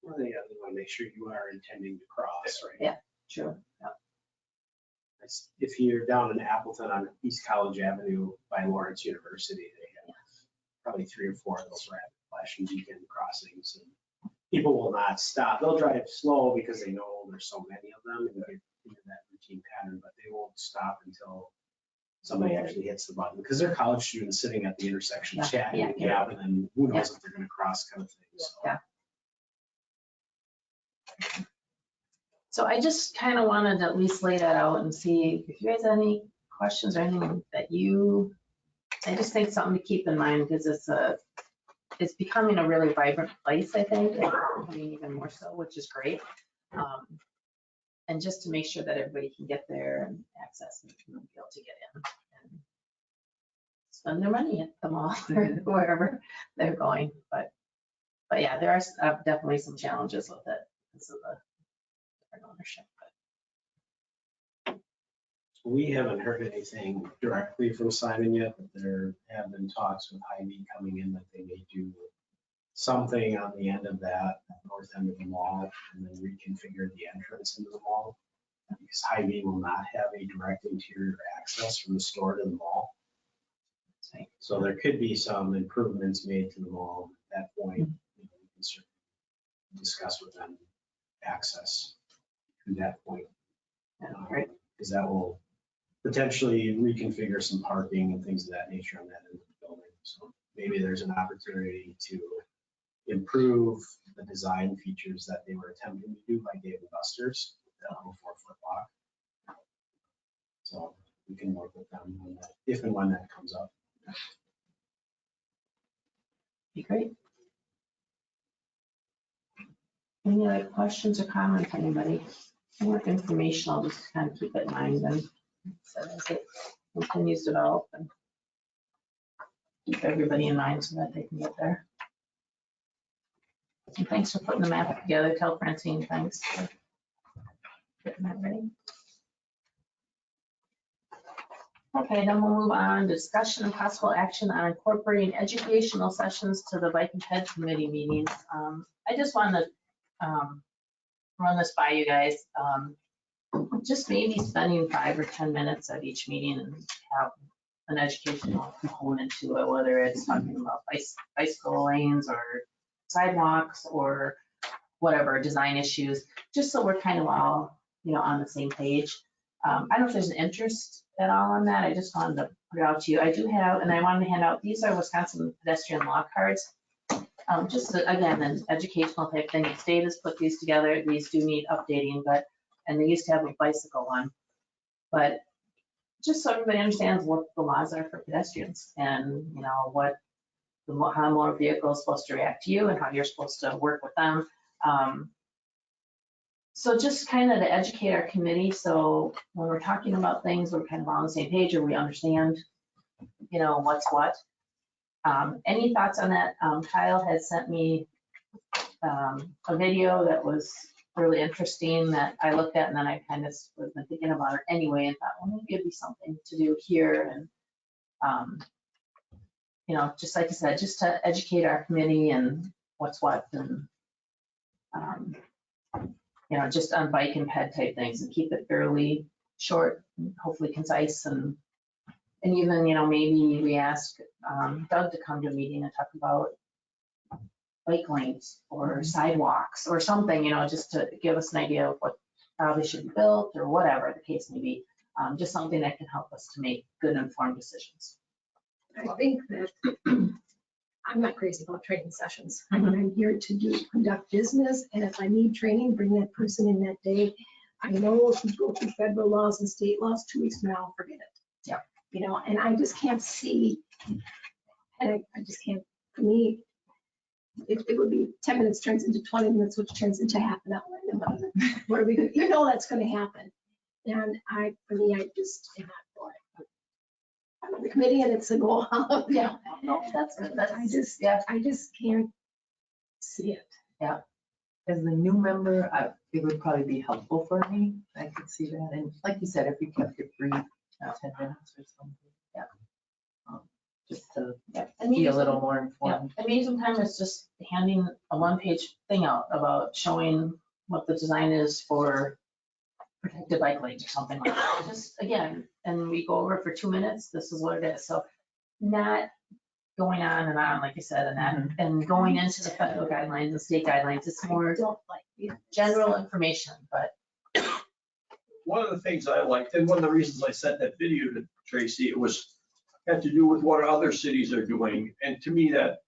Well, they want to make sure you are intending to cross, right? Yeah, sure. Yeah. If you're down in Appleton on East College Avenue by Lawrence University, they have probably 3 or 4 of those rapid flashing beacon crossings. And people will not stop. They'll drive slow because they know there's so many of them and get into that routine pattern, but they won't stop until somebody actually hits the button because they're college students sitting at the intersection chatting and then who knows if they're going to cross kind of thing. So. Yeah. So I just kind of wanted to at least lay that out and see if you guys have any questions or anything that I just think something to keep in mind because it's becoming a really vibrant place, I think, I mean, even more so, which is great. And just to make sure that everybody can get there and access and be able to get in and spend their money at the mall or wherever they're going. But yeah, there are definitely some challenges with it because of ownership. We haven't heard anything directly from Simon yet, but there have been talks with Hy-Vee coming in that they may do something on the end of that north end of the mall and then reconfigure the entrance into the mall. Because Hy-Vee will not have a direct interior access from the store to the mall. So there could be some improvements made to the mall at that point. We can certainly discuss with them access to that point. Right. Because that will potentially reconfigure some parking and things of that nature on that end of the building. So maybe there's an opportunity to improve the design features that they were attempting to do by Dave and Buster's, that little 4-foot block. So we can work with them on that, if and when that comes up. Be great. Any other questions or comments, anybody? More informational, just kind of keep it in mind and so as it continues to develop and keep everybody in mind so that they can get there. And thanks for putting the map together. Tell Francine thanks for getting that ready. Okay, then we'll move on. Discussion and possible action on incorporating educational sessions to the Bike and Ped Committee meetings. I just want to run this by you guys. Just maybe spending 5 or 10 minutes at each meeting and have an educational component to it, whether it's talking about bicycle lanes or sidewalks or whatever, design issues, just so we're kind of all, on the same page. I don't know if there's an interest at all on that. I just wanted to put it out to you. I do have, and I wanted to hand out, these are Wisconsin pedestrian law cards. Just again, an educational type thing. The state has put these together. These do need updating, and they used to have a bicycle one. But just so everybody understands what the laws are for pedestrians and, how a motor vehicle is supposed to react to you and how you're supposed to work with them. So just kind of to educate our committee. So when we're talking about things, we're kind of on the same page or we understand, what's what. Any thoughts on that? Kyle had sent me a video that was really interesting that I looked at, and then I kind of was thinking about it anyway and thought, well, maybe it'd be something to do here. And, just like I said, just to educate our committee and what's what, and, just on bike and ped type things and keep it fairly short, and hopefully concise, and even, maybe we ask Doug to come to a meeting and talk about bike lanes or sidewalks or something, just to give us an idea of how they should be built or whatever the case may be. Just something that can help us to make good informed decisions. I think that I'm not crazy about training sessions. I mean, I'm here to conduct business, and if I need training, bring that person in that day. I know if you go through federal laws and state laws, 2 weeks from now, forget it. Yeah. And I just can't see, and I just can't, for me, it would be 10 minutes turns into 20 minutes, which turns into half an hour. What are we going to, that's going to happen. And for me, I just am not for it. I'm on the committee and it's a goal. Yeah, no, that's good. I just can't see it. As a new member, it would probably be helpful for me. I could see that. And like you said, if we kept it brief, 10 minutes or something. Yeah. Just to be a little more informed. And maybe sometimes it's just handing a 1-page thing out about showing what the design is for protected bike lanes or something like that. Just again, and we go over it for 2 minutes. This is what it is. So not going on and on, like you said, and that, and going into the federal guidelines and state guidelines. It's more general information, but. One of the things I liked, and one of the reasons I sent that video to Tracy, had to do with what other cities are doing. And to me that,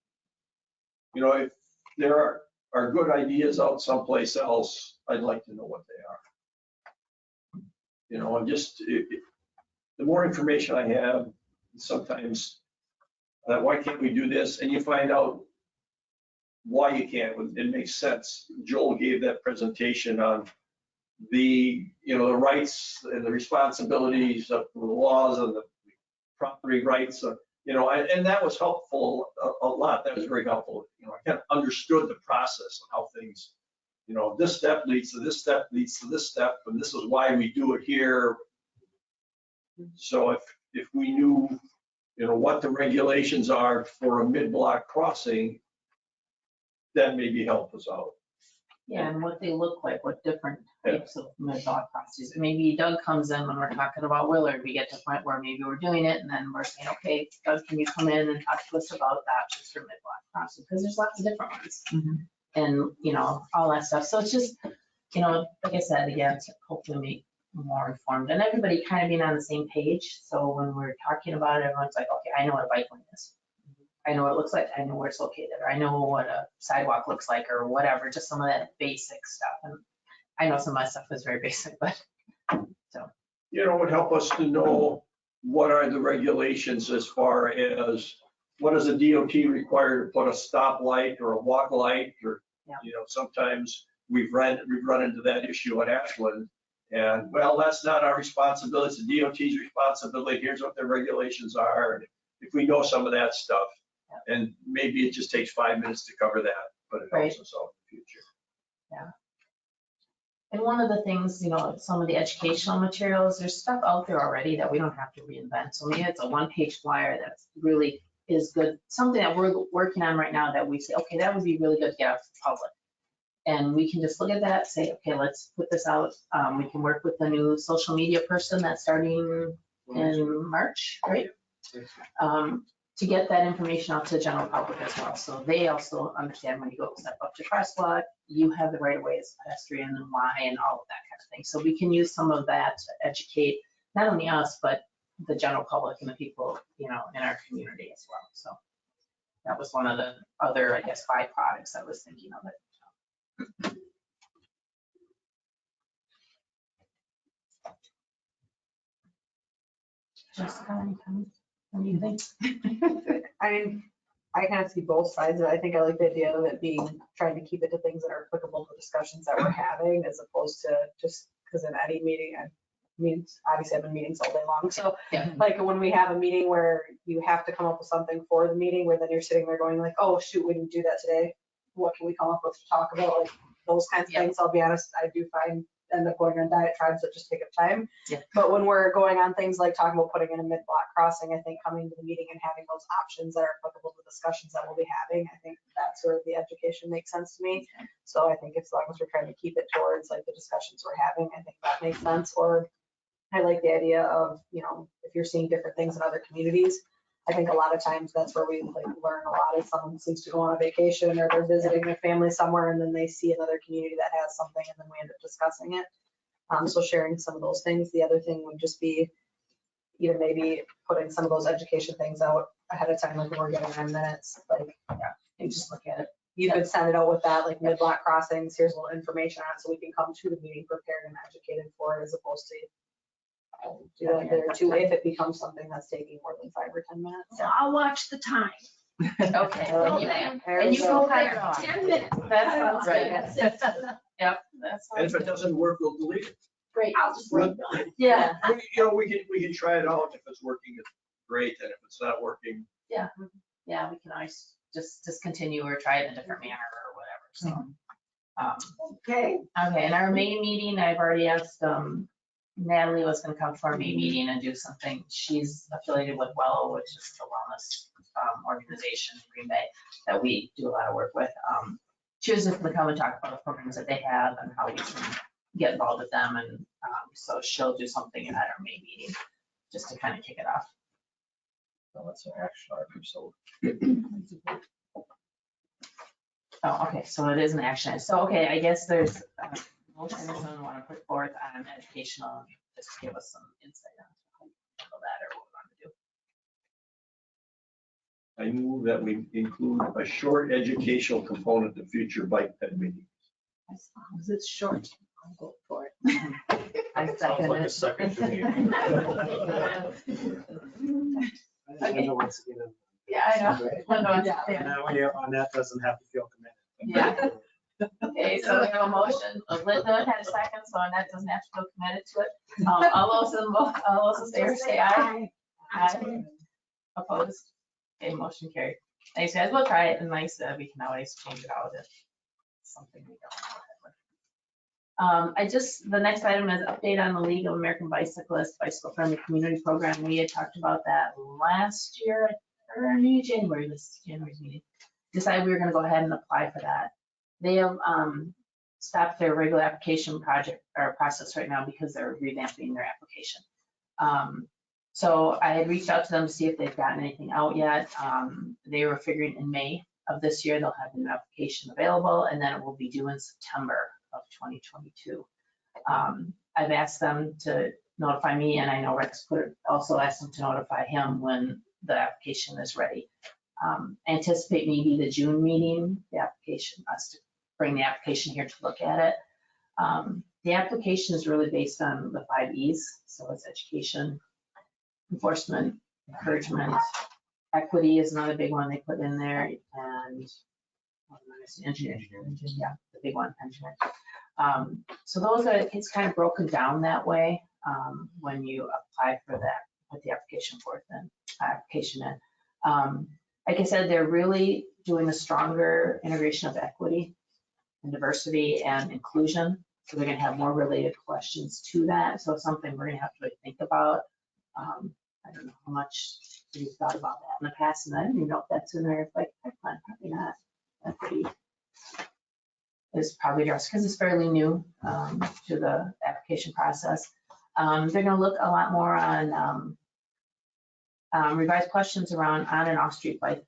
if there are good ideas out someplace else, I'd like to know what they are. I'm just, the more information I have, sometimes, why can't we do this? And you find out why you can't. It makes sense. Joel gave that presentation on the rights and the responsibilities of the laws and the property rights, and that was helpful a lot. That was very helpful. I kind of understood the process of how things you know, this step leads to this step leads to this step, and this is why we do it here. So if we knew, you know, what the regulations are for a mid-block crossing, that maybe help us out. Yeah, and what they look like, what different types of mid-block crossings. Maybe Doug comes in when we're talking about Willard, we get to a point where maybe we're doing it, and then we're saying, okay, Doug, can you come in and talk to us about that just for mid-block crossing? Because there's lots of different ones. And, you know, all that stuff. So it's just, you know, like I said, again, to hopefully make more informed and everybody kind of being on the same page. So when we're talking about it, everyone's like, okay, I know what a bike lane is. I know what it looks like. I know where it's located. Or I know what a sidewalk looks like or whatever, just some of that basic stuff. And I know some of my stuff is very basic, but so. You know, it would help us to know what are the regulations as far as what does a DOT require to put a stoplight or a walk light or, you know, sometimes we've run into that issue at Ashland. And well, that's not our responsibility. It's the DOT's responsibility. Here's what their regulations are. And if we know some of that stuff, and maybe it just takes 5 minutes to cover that, but it helps us out in the future. Yeah. And one of the things, you know, some of the educational materials, there's stuff out there already that we don't have to reinvent. So maybe it's a one-page flyer that's really is good, something that we're working on right now that we say, okay, that would be really good to get out to the public. And we can just look at that, say, okay, let's put this out. We can work with the new social media person that's starting in March, right? To get that information out to the general public as well. So they also understand when you go step up to crosswalk, you have the right of way as a pedestrian and why and all of that kind of thing. So we can use some of that to educate not only us, but the general public and the people, you know, in our community as well. So that was one of the other, I guess, byproducts I was thinking of it. Jessica, any comments? What do you think? I mean, I kind of see both sides. I think I like the idea of it being, trying to keep it to things that are applicable to discussions that we're having as opposed to just because in any meeting, I mean, obviously I've been meetings all day long. So like when we have a meeting where you have to come up with something for the meeting where then you're sitting there going like, oh shoot, we didn't do that today. What can we come up with to talk about? Like those kinds of things. I'll be honest, I do end up going on diatribes that just take up time. But when we're going on things like talking about putting in a mid-block crossing, I think coming to the meeting and having those options that are applicable to discussions that we'll be having, I think that's where the education makes sense to me. So I think as long as we're trying to keep it towards like the discussions we're having, I think that makes sense. Or I like the idea of, you know, if you're seeing different things in other communities, I think a lot of times that's where we like learn a lot. If someone seems to go on a vacation or they're visiting their family somewhere and then they see another community that has something and then we end up discussing it. So sharing some of those things. The other thing would just be even maybe putting some of those education things out ahead of time, like when we're getting 9 minutes, like, and just look at it. You could send it out with that, like mid-block crossings, here's a little information on it so we can come to the meeting prepared and educated for it as opposed to do that there too, if it becomes something that's taking more than 5 or 10 minutes. So I'll watch the time. Okay. And you go there 10 minutes. That's right. Yep. That's And if it doesn't work, we'll delete it. Great, I'll just leave it on. Yeah. You know, we can try it out. If it's working, it's great. And if it's not working, Yeah, we can always just discontinue or try it in a different manner or whatever. So, Okay. okay, in our May meeting, I've already asked, Natalie was gonna come to our May meeting and do something. She's affiliated with WELL, which is the wellness organization in Green Bay that we do a lot of work with. She was just gonna come and talk about the programs that they have and how we can get involved with them. And so she'll do something at our May meeting just to kind of kick it off. well, that's an action item. So Oh, okay, so it is an action. So, okay, I guess there's a motion someone want to put forth on educational, just to give us some insight on how you handle that or what we want to do. I move that we include a short educational component to future bike ped meetings. As long as it's short, I'll go for it. I Sounds second like a it. second to me. I don't know what's in it. Yeah, I know. I know, yeah. And that way on that doesn't have to feel committed. Yeah. Okay, so we have a motion. Linda had a second, so Annette doesn't have to feel committed to it. All those in favor say aye. Aye. Opposed? Okay, motion carried. Thanks, guys. We'll try it, and like I said, we can always change it out if something we don't go ahead with. The next item is update on the League of American Bicyclists Bicycle Friendly Community Program. We had talked about that last year, or maybe January, this January's meeting. Decided we were gonna go ahead and apply for that. They have stopped their regular application process right now because they're revamping their application. So I had reached out to them to see if they've gotten anything out yet. They were figuring in May of this year, they'll have an application available, and then it will be due in September of 2022. I've asked them to notify me, and I know Rex also asked them to notify him when the application is ready. Anticipate maybe the June meeting, us to bring the application here to look at it. The application is really based on the 5 E's. So it's education, enforcement, encouragement, equity is another big one they put in there, and engineering. Yeah, the big one, engineering. So it's kind of broken down that way when you apply for that, put the application forth and application in. Like I said, they're really doing a stronger integration of equity and diversity and inclusion. So they're gonna have more related questions to that. So it's something we're gonna have to really think about. I don't know how much we've thought about that in the past, and I don't even know if that's in there, like, pipeline, probably not. Equity is probably just because it's fairly new to the application process. They're gonna look a lot more on revised questions around on and off street bike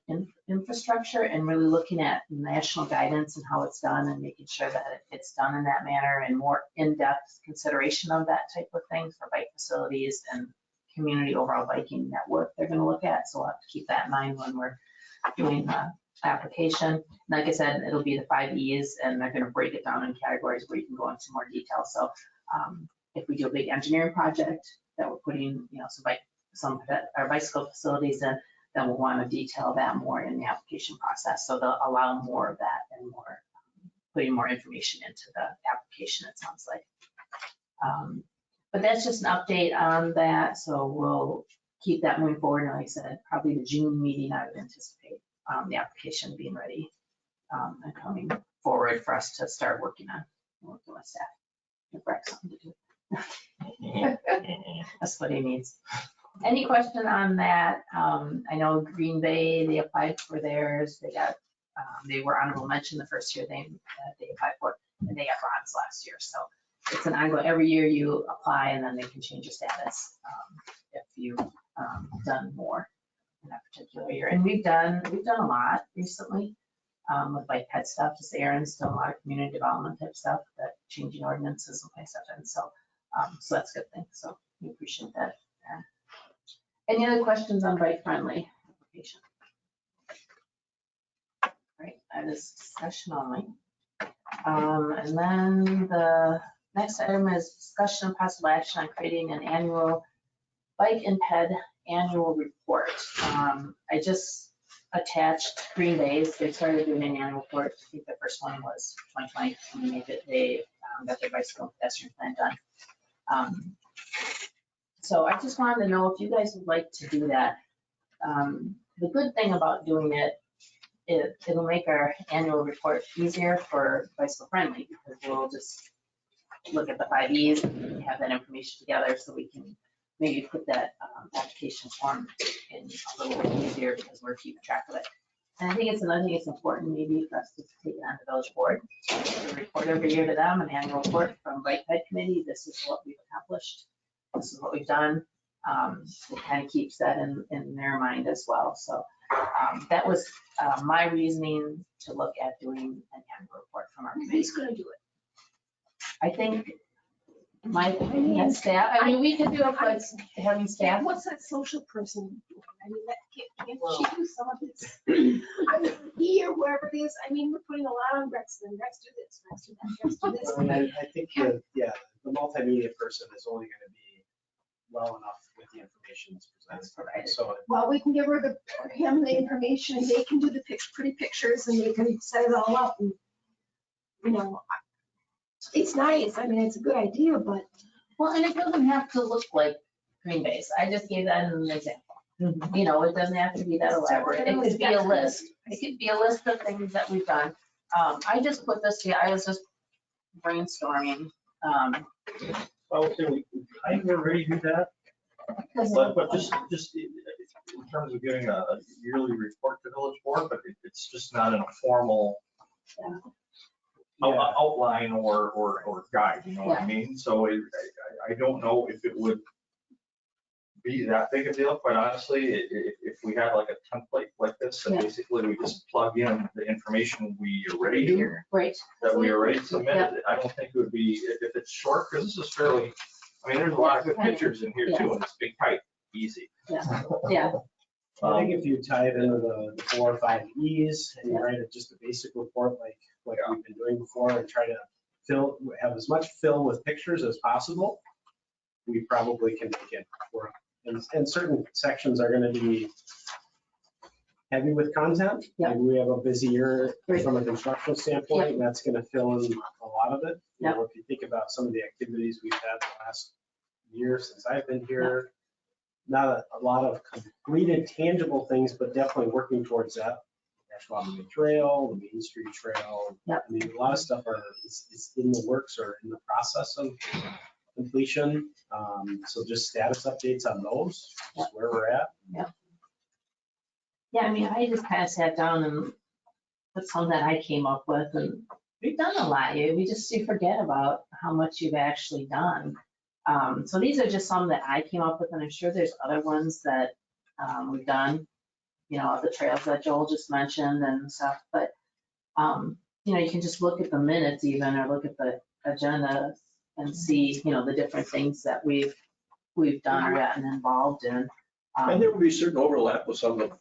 infrastructure, and really looking at national guidance and how it's done and making sure that it's done in that manner, and more in-depth consideration of that type of thing for bike facilities and community overall biking network they're going to look at. So we'll have to keep that in mind when we're doing the application. Like I said, it'll be the 5 E's, and they're going to break it down in categories where you can go into more detail. So if we do a big engineering project that we're putting, some our bicycle facilities in, then we'll want to detail that more in the application process. So they'll allow more of that and more, putting more information into the application, it sounds like. But that's just an update on that. So we'll keep that moving forward. And like I said, probably the June meeting, I would anticipate the application being ready and coming forward for us to start working on. Working with staff. Give Rex something to do. That's what he needs. Any question on that? I know Green Bay, they applied for theirs. They got, they were honorable mention the first year they applied for it, and they got bronze last year. So it's an ongoing, every year you apply and then they can change your status if you've done more in that particular year. And we've done a lot recently with bike ped stuff. Just Aaron's done a lot of community development type stuff, that changing ordinances and stuff. And so that's a good thing. So we appreciate that. Any other questions on bike friendly application? Right, that is discussion only. And then the next item is discussion and possible action on creating an annual bike and ped annual report. I just attached Green Bay's. They started doing an annual report. I think the first one was 2020. They got their bicycle and pedestrian plan done. So I just wanted to know if you guys would like to do that. The good thing about doing it, it'll make our annual report easier for bicycle friendly, because we'll just look at the 5 E's and have that information together, so we can maybe put that application form in a little bit easier because we're keeping track of it. And I think it's another thing it's important maybe for us to take it on the village board, to report every year to them, an annual report from Bike Ped Committee. This is what we've accomplished. This is what we've done. It kind of keeps that in their mind as well. So that was my reasoning to look at doing an annual report from our committee. Who's gonna do it? I think my opinion is staff. I mean, we could do it, but having staff. What's that social person? I mean, that can't she do some of this? I mean, E or wherever it is. I mean, we're putting a lot on Rex, and Rex do this, Rex do that, Rex do this. I think, the multimedia person is only going to be well enough with the information that's presented. So Well, we can give him the information, and they can do the pretty pictures, and they can set it all up. And, it's nice. I mean, it's a good idea, but. Well, and it doesn't have to look like Green Bay's. I just gave that as an example. It doesn't have to be that elaborate. It could be a list. It could be a list of things that we've done. I just put this here, I was just brainstorming. Well, okay, we kind of already do that, but just in terms of giving a yearly report to village board, but it's just not in a formal outline or guide, you know what I mean? So I don't know if it would be that big a deal, quite honestly, if we had like a template like this, and basically we just plug in the information we already hear, Right. that we already submitted. I don't think it would be, if it's short, because this is fairly, I mean, there's a lot of good pictures in here too, and it's big type, easy. Yeah, I think if you tie it into the 4 or 5 E's and you write it just a basic report like we've been doing before and try to have as much fill with pictures as possible, we probably can make it work. And certain sections are going to be heavy with content. Yep. Maybe we have a busy year from a construction standpoint, and that's going to fill in a lot of it. You know, if you think about some of the activities we've had the last year since I've been here, not a lot of completed tangible things, but definitely working towards that. Ashwaubenon Trail, the Main Street Trail. Yep. I mean, a lot of stuff is in the works or in the process of completion. So just status updates on those, just where we're at. yeah, I mean, I just kind of sat down and put some that I came up with, and we've done a lot. You forget about how much you've actually done. So these are just some that I came up with, and I'm sure there's other ones that we've done, you know, the trails that Joel just mentioned and stuff, but you know, you can just look at the minutes even, or look at the agenda and see, you know, the different things that we've done or gotten involved in. And there would be certain overlap with some of the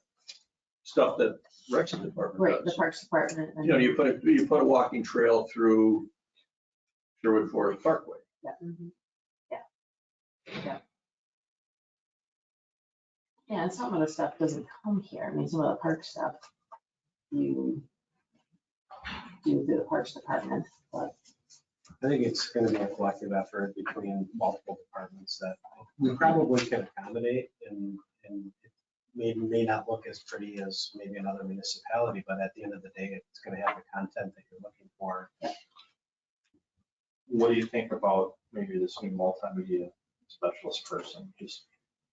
stuff that Rex Department Right, the does. Parks Department. You know, you put a walking trail through Sherwood Forest Parkway. Yeah. Mhm. Yeah. Yeah, and some of the stuff doesn't come here. I mean, some of the park stuff you do through the Parks Department, but I think it's going to be a collective effort between multiple departments that we probably can accommodate, and it may not look as pretty as maybe another municipality, but at the end of the day, it's going to have the content that you're looking for. What do you think about maybe this new multimedia specialist person, just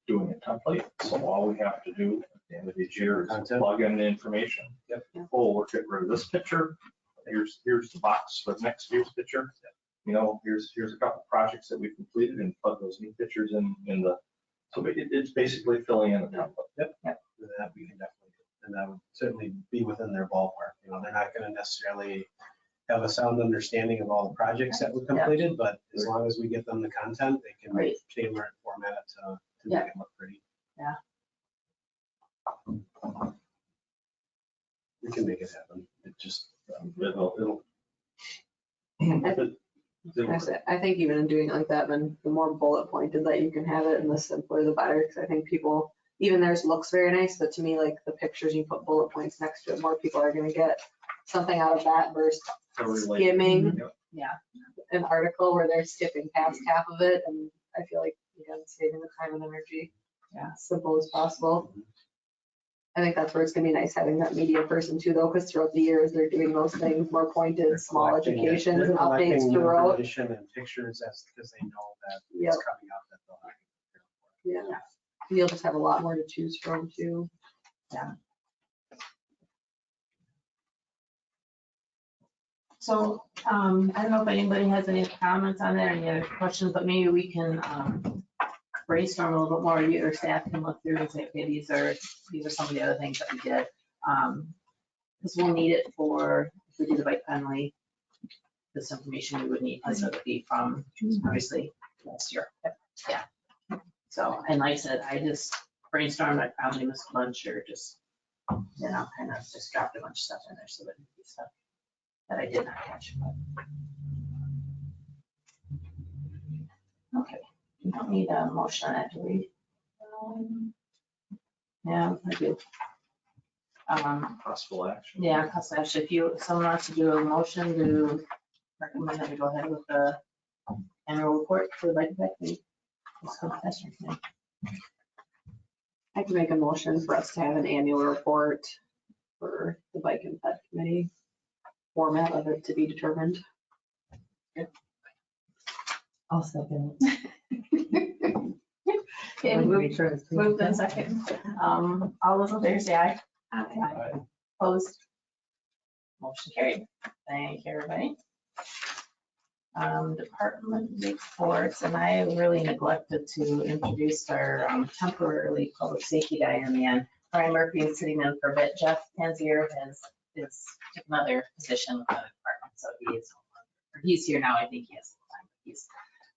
doing a template? So all we have to do at the end of each year is Content. plug in the information. Yep. Oh, we're getting rid of this picture. Here's the box for next year's picture. You know, here's a couple projects that we've completed, and plug those new pictures in the, so it's basically filling in a template. And that we can definitely do. And that would certainly be within their ballpark. You know, they're not going to necessarily have a sound understanding of all the projects that were completed, but as long as we get them the content, they can Right. tailor it, format it to make it look pretty. Yeah. We can make it happen. It just, It'll. I think even in doing it like that, then the more bullet pointed that you can have it and the simpler the better, because I think people, even theirs looks very nice, but to me, like the pictures, you put bullet points next to it, more people are gonna get something out of that versus skimming an article where they're skipping past half of it, and I feel like, again, saving the time and energy, as simple as possible. I think that's where it's gonna be nice having that media person too, though, because throughout the years, they're doing those things, more pointed, small collecting it. educations They're and collecting updates new throughout. information and pictures, that's because they know that Yep. it's coming out that they'll have to prepare for. Yeah, you'll just have a lot more to choose from too. so, I don't know if anybody has any comments on that, any other questions, but maybe we can brainstorm a little bit more. Your staff can look through and say, okay, these are some of the other things that we did. Because we'll need it for, if we do the bike friendly, this information we would need, because it would be from, obviously, last year. Yeah. So, and like I said, I just brainstormed, I probably missed a bunch, or just, you know, kind of just dropped a bunch of stuff in there, so that would be stuff that I did not catch. Okay, you don't need a motion on that, do we? Yeah, I do. Possible action. Yeah, because actually, if someone wants to do a motion to recommend that we go ahead with the annual report for the bike and ped committee. Let's go with Pedestrian committee. I can make a motion for us to have an annual report for the bike and ped committee. format of it to be determined. I'll second. Okay, moved in second. All those in favor say aye. Aye. Opposed? Motion carried. Thank you, everybody. Department reports, and I really neglected to introduce our temporarily public safety guy in the end. Brian Murphy is sitting in for a bit. Jeff Tanzier is another position with the department, so he's here now. I think he has some time. He's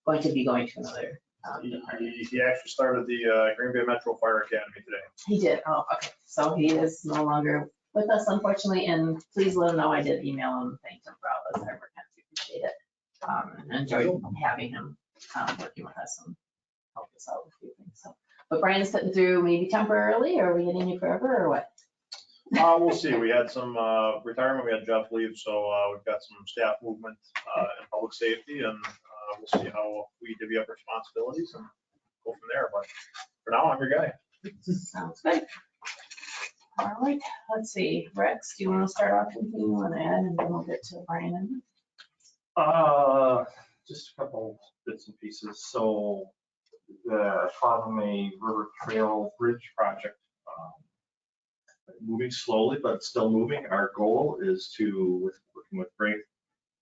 going to be going to another department. He actually started the Green Bay Metro Fire Academy today. He did. Oh, okay. So he is no longer with us, unfortunately, and please let him know I did email him, thank him for all his hard work. I appreciate it. And enjoyed having him working with us and help us out with a few things. So, but Brian's sitting through maybe temporarily, or are we getting you forever, or what? We'll see. We had some retirement. We had Jeff leave, so we've got some staff movement in public safety, and we'll see how we divvy up responsibilities and go from there. But for now, I'm your guy. Sounds good. All right, let's see. Rex, do you want to start off with anything you want to add, and then we'll get to Brian? Just a couple bits and pieces. So the Ashwaubenon River Trail Bridge project, moving slowly, but still moving. Our goal is to, working with Greg,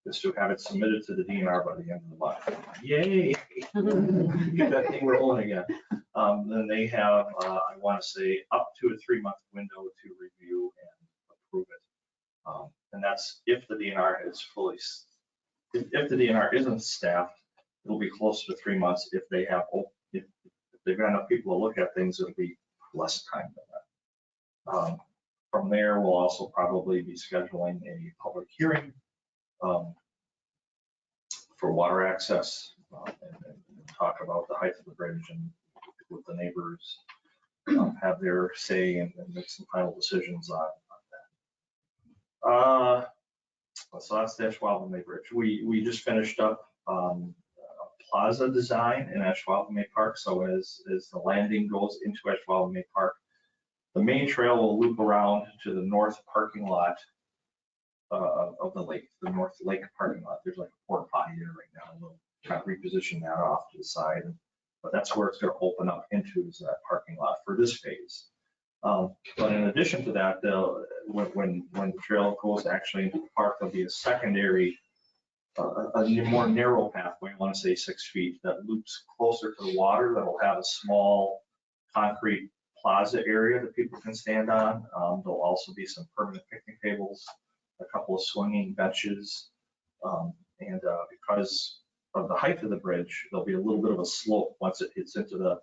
is to have it submitted to the DNR by the end of the month. Yay! Get that thing rolling again. Then they have, I want to say, up to a 3-month window to review and approve it. And that's if the DNR is fully, if the DNR isn't staffed, it'll be close to 3 months. If they have, if they've got enough people to look at things, it'll be less time than that. From there, we'll also probably be scheduling a public hearing for water access and talk about the height of the bridge and with the neighbors, have their say and make some final decisions on that. So that's the Ashwaubenon Bridge. We just finished up a plaza design in Ashwaubenon Park. So as the landing goes into Ashwaubenon Park, the main trail will loop around to the north parking lot of the lake, the north lake parking lot. There's like a porta potty there right now. We'll try to reposition that off to the side, but that's where it's going to open up into, is that parking lot for this phase. But in addition to that, when the trail goes actually into the park, there'll be a secondary, a more narrow pathway, I want to say 6 feet, that loops closer to the water. That'll have a small concrete plaza area that people can stand on. There'll also be some permanent picnic tables, a couple of swinging benches, and because of the height of the bridge, there'll be a little bit of a slope once it hits into the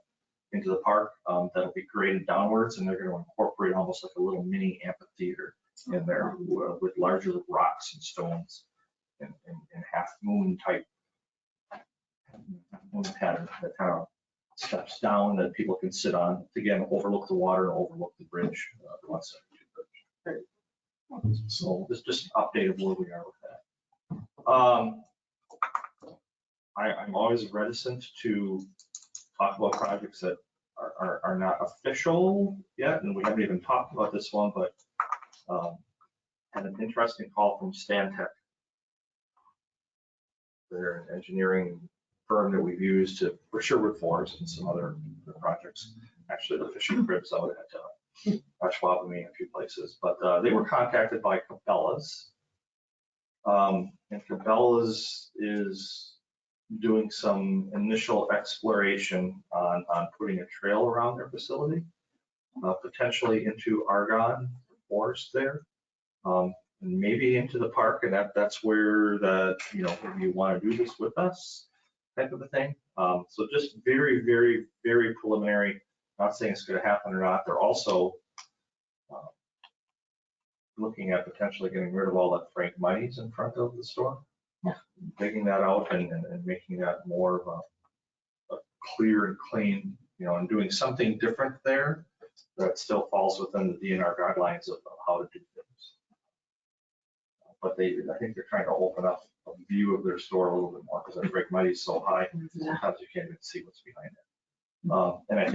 park. That'll be graded downwards, and they're going to incorporate almost like a little mini amphitheater in there with larger rocks and stones and half moon type pattern that kind of steps down that people can sit on to, again, overlook the water and overlook the bridge. So this just an update of where we are with that. I'm always reticent to talk about projects that are not official yet, and we haven't even talked about this one, but had an interesting call from Stantec. They're an engineering firm that we've used for Sherwood Forest and some other projects. Actually, the fishing cribs out at Ashwaubenon, a few places, but they were contacted by Cabela's. And Cabela's is doing some initial exploration on putting a trail around their facility, potentially into Argonne Forest there, and maybe into the park. And that's where if you want to do this with us type of a thing. So just very, very, very preliminary. Not saying it's going to happen or not. They're also looking at potentially getting rid of all that Frank Mighty's in front of the store. Yeah. Taking that out and making that more of a clear and clean, and doing something different there that still falls within the DNR guidelines of how to do things. But I think they're trying to open up a view of their store a little bit more, because that Frank Mighty's so high, sometimes you can't even see what's behind it. And I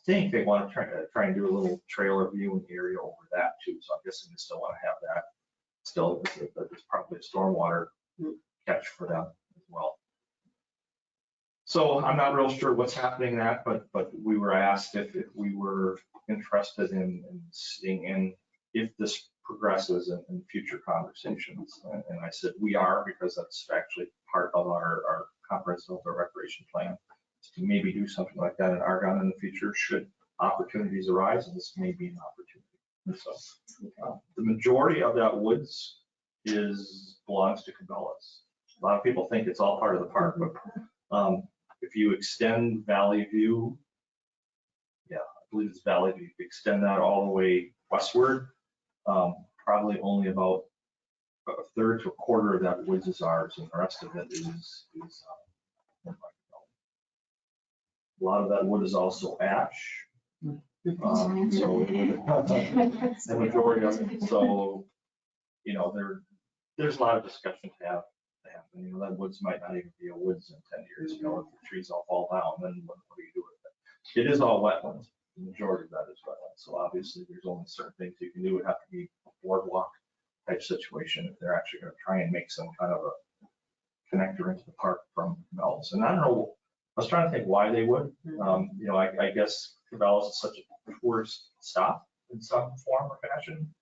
think they want to try and do a little trailer viewing area over that too. So I'm guessing they still want to have that still, it's probably a stormwater catch for them as well. So I'm not real sure what's happening in that, but we were asked if we were interested in sitting in, if this progresses in future conversations. And I said, we are, because that's actually part of our comprehensive recreation plan, to maybe do something like that in Argonne in the future, should opportunities arise, and this may be an opportunity. And so the majority of that woods belongs to Cabela's. A lot of people think it's all part of the park, but if you extend Valley View, I believe it's Valley View, if you extend that all the way westward, probably only about a third to a quarter of that woods is ours, and the rest of it is a lot of that wood is also ash. So the majority of it. So, there's a lot of discussion to happen. That woods might not even be a woods in 10 years. If the trees all fall down, then what do you do with it? It is all wetlands. The majority of that is wetlands. So obviously there's only certain things you can do. It would have to be a boardwalk type situation if they're actually going to try and make some kind of a connector into the park from Cabela's. And I don't know, I was trying to think why they would. I guess Cabela's is such a tourist stop in some form or fashion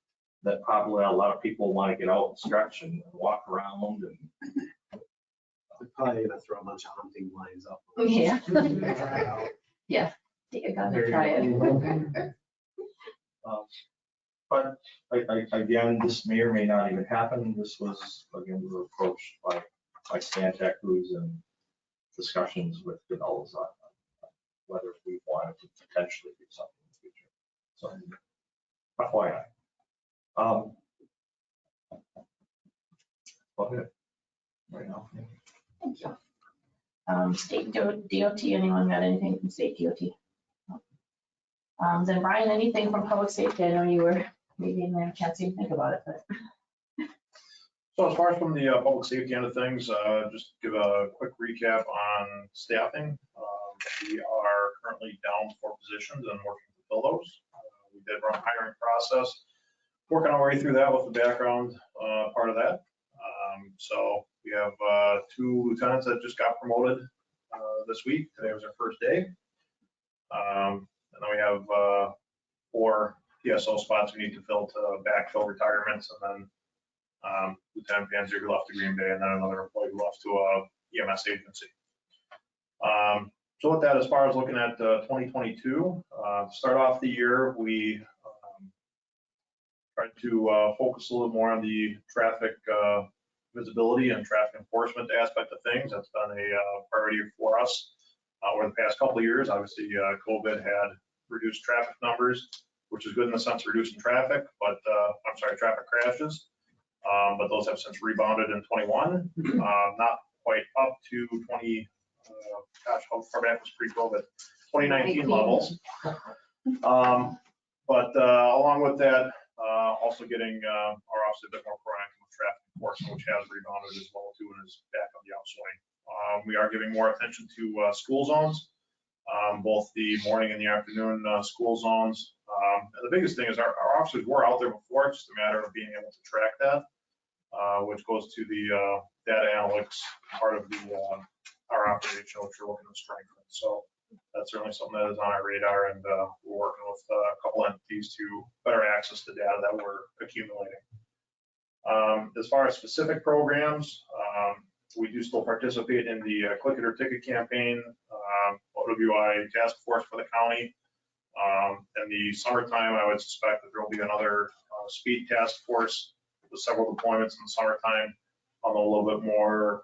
that probably a lot of people want to get out and stretch and walk around. And They're probably gonna throw a bunch of hunting lines up. Yeah. Try it out. Yeah, take a gun and try it. But again, this may or may not even happen. This was, again, we were approached by Stantec, who's in discussions with Cabela's on whether we wanted to potentially do something in the future. So FYI. Okay. Right now. Thank you. State DOT, anyone got anything from state DOT? Then Brian, anything from public safety? I know you were maybe in there, can't seem to think about it, but. So as far as from the public safety end of things, just give a quick recap on staffing. We are currently down 4 positions and working to fill those. We did run a hiring process, working our way through that with the background part of that. So we have 2 lieutenants that just got promoted this week. Today was our first day. And then we have 4 PSO spots we need to fill to backfill retirements, and then Lieutenant Panzer who left to Green Bay, and then another employee who left to a EMS agency. So with that, as far as looking at 2022, to start off the year, we tried to focus a little more on the traffic visibility and traffic enforcement aspect of things. That's been a priority for us over the past couple of years. Obviously, COVID had reduced traffic numbers, which is good in the sense of reducing traffic, but traffic crashes. But those have since rebounded in 21, not quite up to 20, how far back was pre-COVID, 2019 levels. But along with that, also getting our office a bit more proactive with traffic enforcement, which has rebounded as well too, and is back on the upswing. We are giving more attention to school zones, both the morning and the afternoon school zones. And the biggest thing is our officers were out there before. It's just a matter of being able to track that, which goes to the data analytics part of our operation, which we're looking to strengthen. So that's certainly something that is on our radar, and we're working with a couple entities to better access the data that we're accumulating. As far as specific programs, we do still participate in the Click It or Ticket campaign, OWI task force for the county. In the summertime, I would suspect that there will be another speed task force with several deployments in the summertime. I'll know a little bit more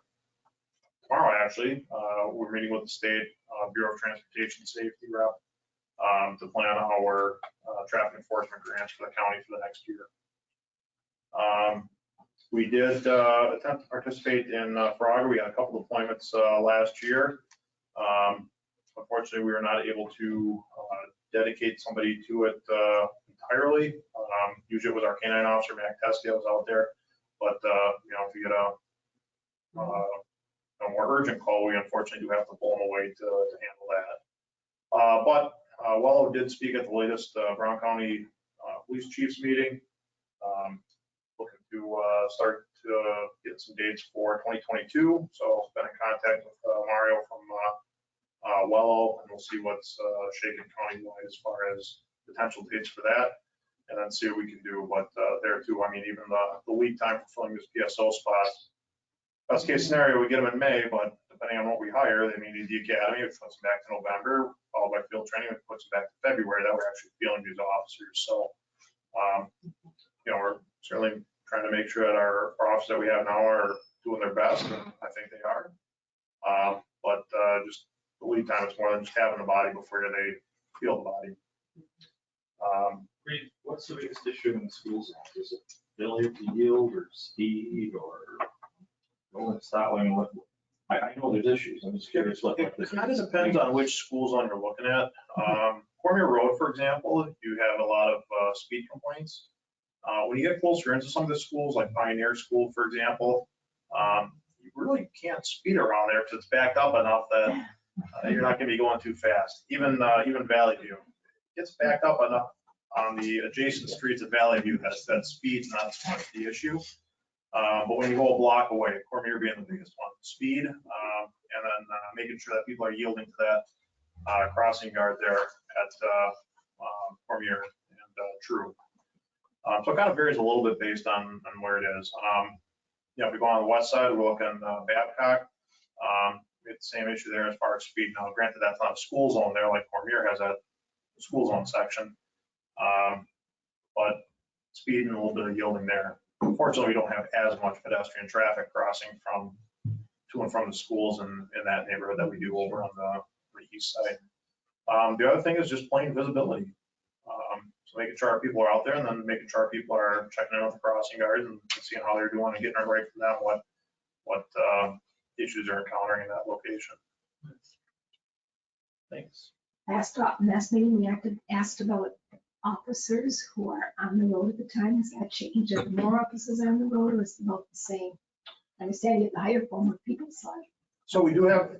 tomorrow, actually. We're meeting with the state Bureau of Transportation Safety rep to plan our traffic enforcement grants for the county for the next year. We did attempt to participate in Frogger. We had a couple deployments last year. Unfortunately, we were not able to dedicate somebody to it entirely. Usually it was our canine officer, Mac Testy, that was out there. But if you get a more urgent call, we unfortunately do have to pull them away to handle that. But Wello did speak at the latest Brown County Police Chiefs meeting, looking to start to get some dates for 2022. So I've been in contact with Mario from Wello, and we'll see what's shaking county-wide as far as potential dates for that, and then see what we can do. But there too, I mean, even the lead time for filling this PSO spot, best case scenario, we get them in May, but depending on what we hire, they may need the academy, which puts them back to November, followed by field training, which puts them back to February, that we're actually fielding these officers. So, we're certainly trying to make sure that our officers that we have now are doing their best, and I think they are. But just the lead time is more than just having the body before they feel the body. Reed, what's the biggest issue in the schools? Is it failure to yield or speed or rolling stop? I mean, I know there's issues. I'm just curious what. It kind of depends on which school zone you're looking at. Cormier Road, for example, you have a lot of speed complaints. When you get closer into some of the schools, like Pioneer School, for example, you really can't speed around there because it's backed up enough that you're not going to be going too fast. Even Valley View, it gets backed up enough on the adjacent streets of Valley View that speed's not so much the issue. But when you go a block away, Cormier being the biggest one, speed, and then making sure that people are yielding to that crossing guard there at Cormier and True. So it kind of varies a little bit based on where it is. If we go on the west side, we're looking Babcock. We have the same issue there as far as speed. Now, granted, that's not a school zone there like Cormier has that school zone section. But speed and a little bit of yielding there. Unfortunately, we don't have as much pedestrian traffic crossing to and from the schools in that neighborhood that we do over on the east side. The other thing is just plain visibility. So making sure our people are out there, and then making sure our people are checking in with the crossing guards and seeing how they're doing and getting it right from them, what issues they're encountering in that location. Thanks. Last meeting, we asked about officers who are on the road at the time. Has that changed? Are more officers on the road, or is it about the same? I understand you have the higher form of people side. So we do have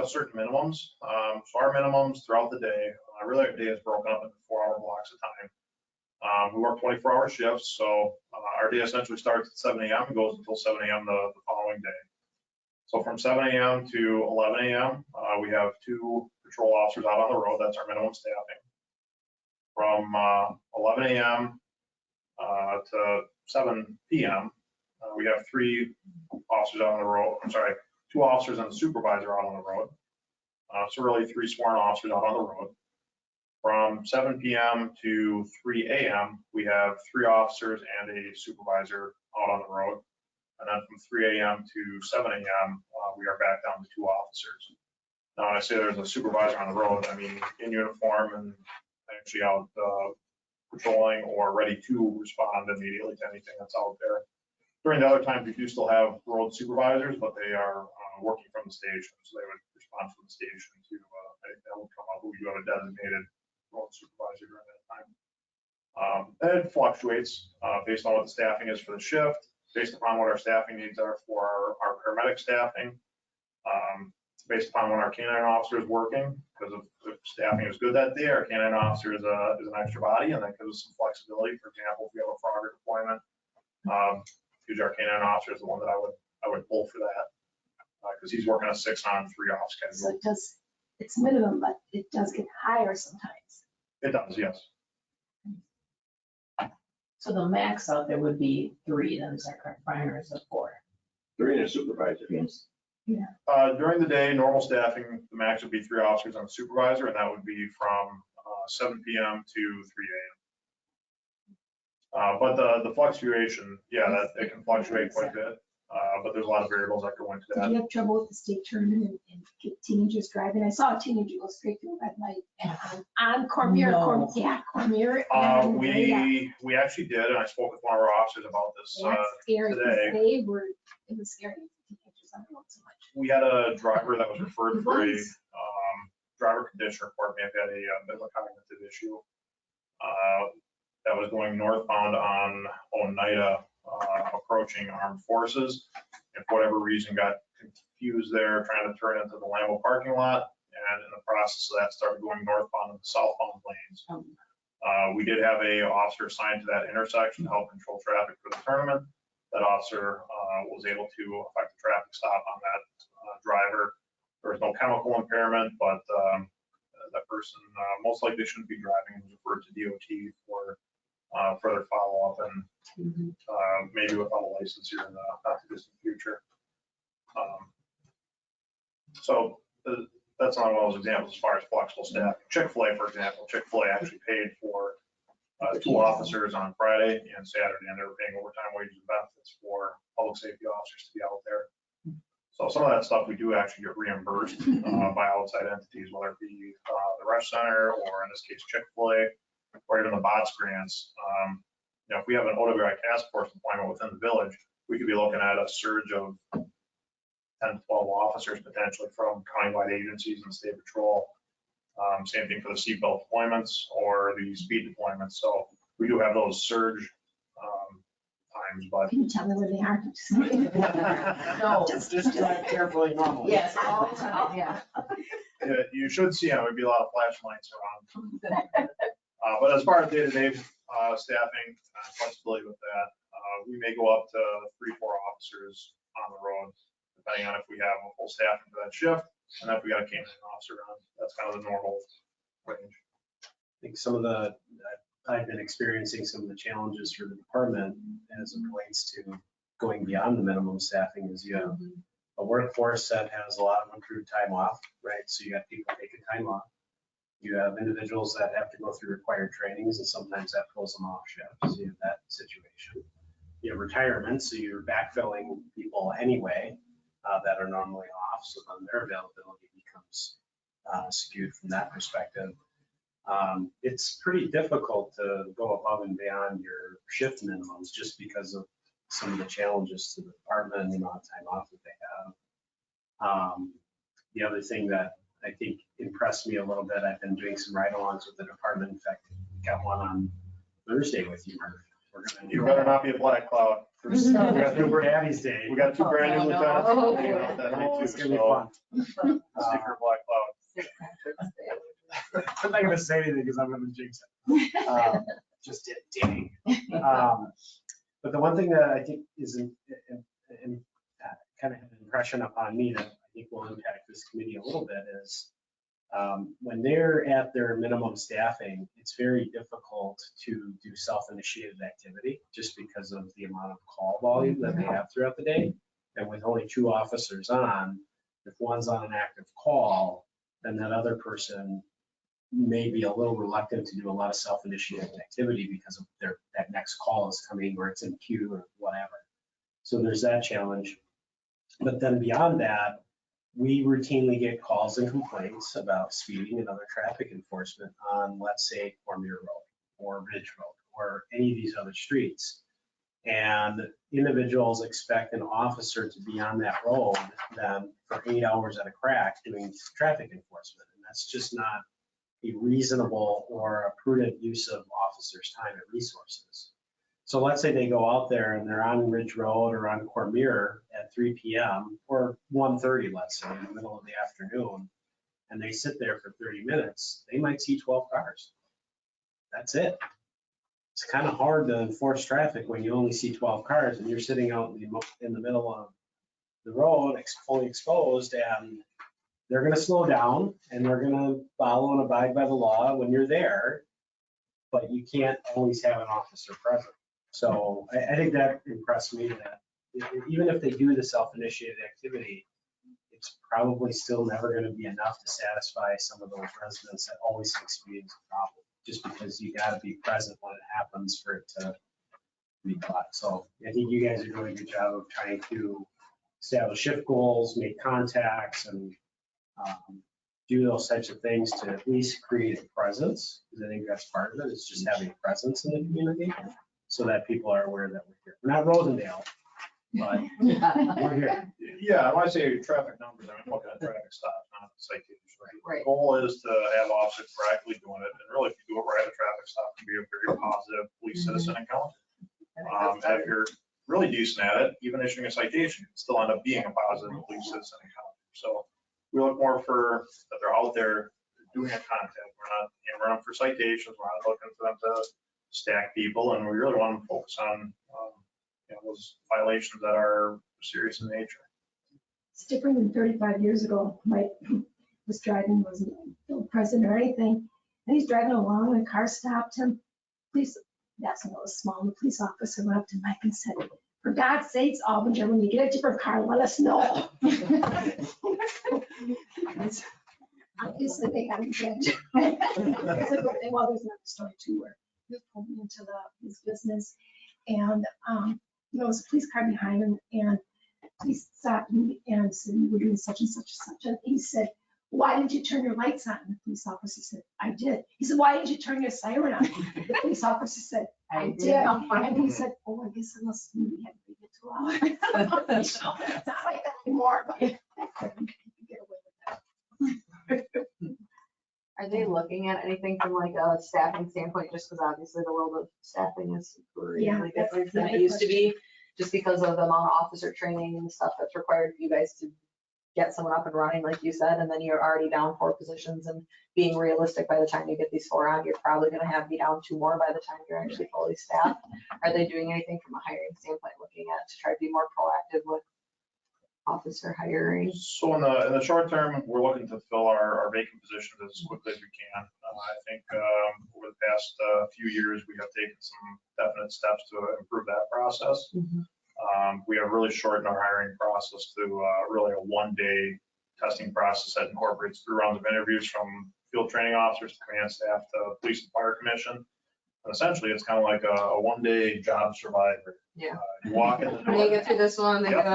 certain minimums. So our minimums throughout the day, really our day is broken up into 4-hour blocks of time. We work 24-hour shifts, so our day essentially starts at 7 a.m. and goes until 7 a.m. the following day. So from 7 a.m. to 11 a.m., we have 2 patrol officers out on the road. That's our minimum staffing. From 11 a.m. To 7 p.m., we have 3 officers out on the road. I'm sorry, 2 officers and a supervisor out on the road. So really 3 sworn officers out on the road. From 7 p.m. to 3 a.m., we have 3 officers and a supervisor out on the road. And then from 3 a.m. to 7 a.m., we are back down to 2 officers. Now, when I say there's a supervisor on the road, I mean in uniform and actually out patrolling or ready to respond immediately to anything that's out there. During the other times, we do still have road supervisors, but they are working from the station, so they would respond from the station to anything that would come up. We do have a designated road supervisor during that time. And it fluctuates based on what the staffing is for the shift, based upon what our staffing needs are for our paramedic staffing, based upon when our canine officer is working, because if staffing is good that day, our canine officer is an extra body, and that gives us some flexibility. For example, if we have a Frogger deployment, usually our canine officer is the one that I would pull for that, because he's working a 6-on, 3-off schedule. So it's minimum, but it does get higher sometimes. It does, yes. So the max out there would be 3, then is our current primers of 4. 3 and a supervisor. During the day, normal staffing, the max would be 3 officers and a supervisor, and that would be from 7 p.m. to 3 a.m. But the fluctuation, that it can fluctuate quite a bit, but there's a lot of variables that go into Did that. you have trouble with the state tournament and get teenagers driving? I saw a teenager go straight through a red light on Cormier. No. Cormier. We actually did, and I spoke with one of our officers about this That's scary. today. It was scary. Teenagers on the road so much. We had a driver that was referred for a driver condition report. May have had a bit of a cognitive issue that was going northbound on Oneida, approaching armed forces, and for whatever reason got confused there, trying to turn into the Lambeau parking lot, and in the process of that started going northbound in the southbound lanes. We did have a officer assigned to that intersection to help control traffic for the tournament. That officer was able to effect a traffic stop on that driver. There was no chemical impairment, but that person most likely shouldn't be driving and was referred to DOT for further follow-up and maybe without a license here in the not too distant future. So that's not one of those examples as far as flexible staff. Chick-fil-A, for example, Chick-fil-A actually paid for 2 officers on Friday and Saturday, and they were paying overtime wages and benefits for public safety officers to be out there. So some of that stuff we do actually get reimbursed by outside entities, whether it be the rec center or in this case Chick-fil-A or even the BOTS grants. You know, if we have an OWI task force deployment within the village, we could be looking at a surge of 10 to 12 officers potentially from countywide agencies and state patrol. Same thing for the seatbelt deployments or the speed deployments. So we do have those surge times, but Can you tell me where they are? No, Just drive carefully normally. yes, all the time, yeah. you should see them. There'd be a lot of flashlights around. But as far as day-to-day staffing, flexibility with that, we may go up to 3-4 officers on the road, depending on if we have a full staffing for that shift, and if we got a canine officer on. That's kind of the normal range. I think some of the, I've been experiencing some of the challenges for the department as it relates to going beyond the minimum staffing is you have a workforce that has a lot of accrued time off, right? So you got people taking time off. You have individuals that have to go through required trainings, and sometimes that pulls them off shift. So you have that situation. You have retirement, so you're backfilling people anyway that are normally off, so then their availability becomes skewed from that perspective. It's pretty difficult to go above and beyond your shift minimums just because of some of the challenges to the department and the amount of time off that they have. The other thing that I think impressed me a little bit, I've been doing some ride-alongs with the department. In fact, got one on Thursday with you, Murph. You better not be a black cloud. We got Super Daddy's Day. We got 2 brand new lieutenants. Oh, hanging out that night, too, It's gonna be so fun. stick for black cloud. I'm not gonna say anything because I'm gonna jinx it. Just dang. But the one thing that I think is kind of an impression upon me that I think will impact this committee a little bit is when they're at their minimum staffing, it's very difficult to do self-initiated activity just because of the amount of call volume that they have throughout the day. And with only 2 officers on, if one's on an active call, then that other person may be a little reluctant to do a lot of self-initiated activity because of that next call is coming or it's in queue or whatever. So there's that challenge. But then beyond that, we routinely get calls and complaints about speeding and other traffic enforcement on, let's say, Cormier Road or Ridge Road or any of these other streets. And individuals expect an officer to be on that road then for 8 hours at a crack doing traffic enforcement. And that's just not a reasonable or a prudent use of officers' time and resources. So let's say they go out there and they're on Ridge Road or on Cormier at 3 p.m. or 1:30, let's say, in the middle of the afternoon, and they sit there for 30 minutes, they might see 12 cars. That's it. It's kind of hard to enforce traffic when you only see 12 cars and you're sitting out in the middle of the road, fully exposed, and they're going to slow down and they're going to follow and abide by the law when you're there, but you can't always have an officer present. So I think that impressed me that even if they do the self-initiated activity, it's probably still never going to be enough to satisfy some of those residents that always think speeding is a problem, just because you got to be present when it happens for it to be caught. So I think you guys are doing a good job of trying to establish shift goals, make contacts, and do those types of things to at least create a presence, because I think that's part of it, is just having a presence in the community so that people are aware that we're here. We're not Rosendale, but we're here. Yeah, when I say traffic numbers, I'm looking at traffic stops, not citations. Right. The goal is to have officers proactively doing it, and really, if you do it right, a traffic stop can be a very positive police citizen encounter. And if you're really decent at it, even issuing a citation can still end up being a positive police citizen encounter. So we look more for that they're out there doing a contact. not hammering them for citations. We're not looking for them to stack people, and we really want them to focus on, those violations that are serious in nature. It's different than 35 years ago. Mike was driving, wasn't present or anything, and he's driving along and a car stopped him. Police, that's when it was small, the police officer went up to Mike and said, "For God's sakes, Albinger, when you get a different car, let us know." Obviously, they haven't changed. Well, there's another story too, where he was pulling into his business, and there was a police car behind him, and police stopped him and said, "You were doing such and such and such." And he said, "Why didn't you turn your lights on?" And the police officer said, "I did." He said, "Why didn't you turn your siren on?" The police officer said, "I did." And he said, "Oh, I guess I must maybe had to get too loud." It's not like that anymore, but you get away with that. Are they looking at anything from like a staffing standpoint, just because obviously the world of staffing is really different than it used to be? Just because of the amount of officer training and stuff that's required for you guys to get someone up and running, like you said, and then you're already down 4 positions, and being realistic, by the time you get these 4 on, you're probably gonna have be down 2 more by the time you're actually fully staffed. Are they doing anything from a hiring standpoint, looking at to try to be more proactive with officer hiring? So in the short term, we're looking to fill our vacant positions as quickly as we can. I think over the past few years, we have taken some definite steps to improve that process. We have really shortened our hiring process to really a 1-day testing process that incorporates 3 rounds of interviews from field training officers to command staff to police and fire commission. And essentially, it's kind of like a 1-day job survivor. Yeah. You walk in the door. They get through this one, they Yep. go,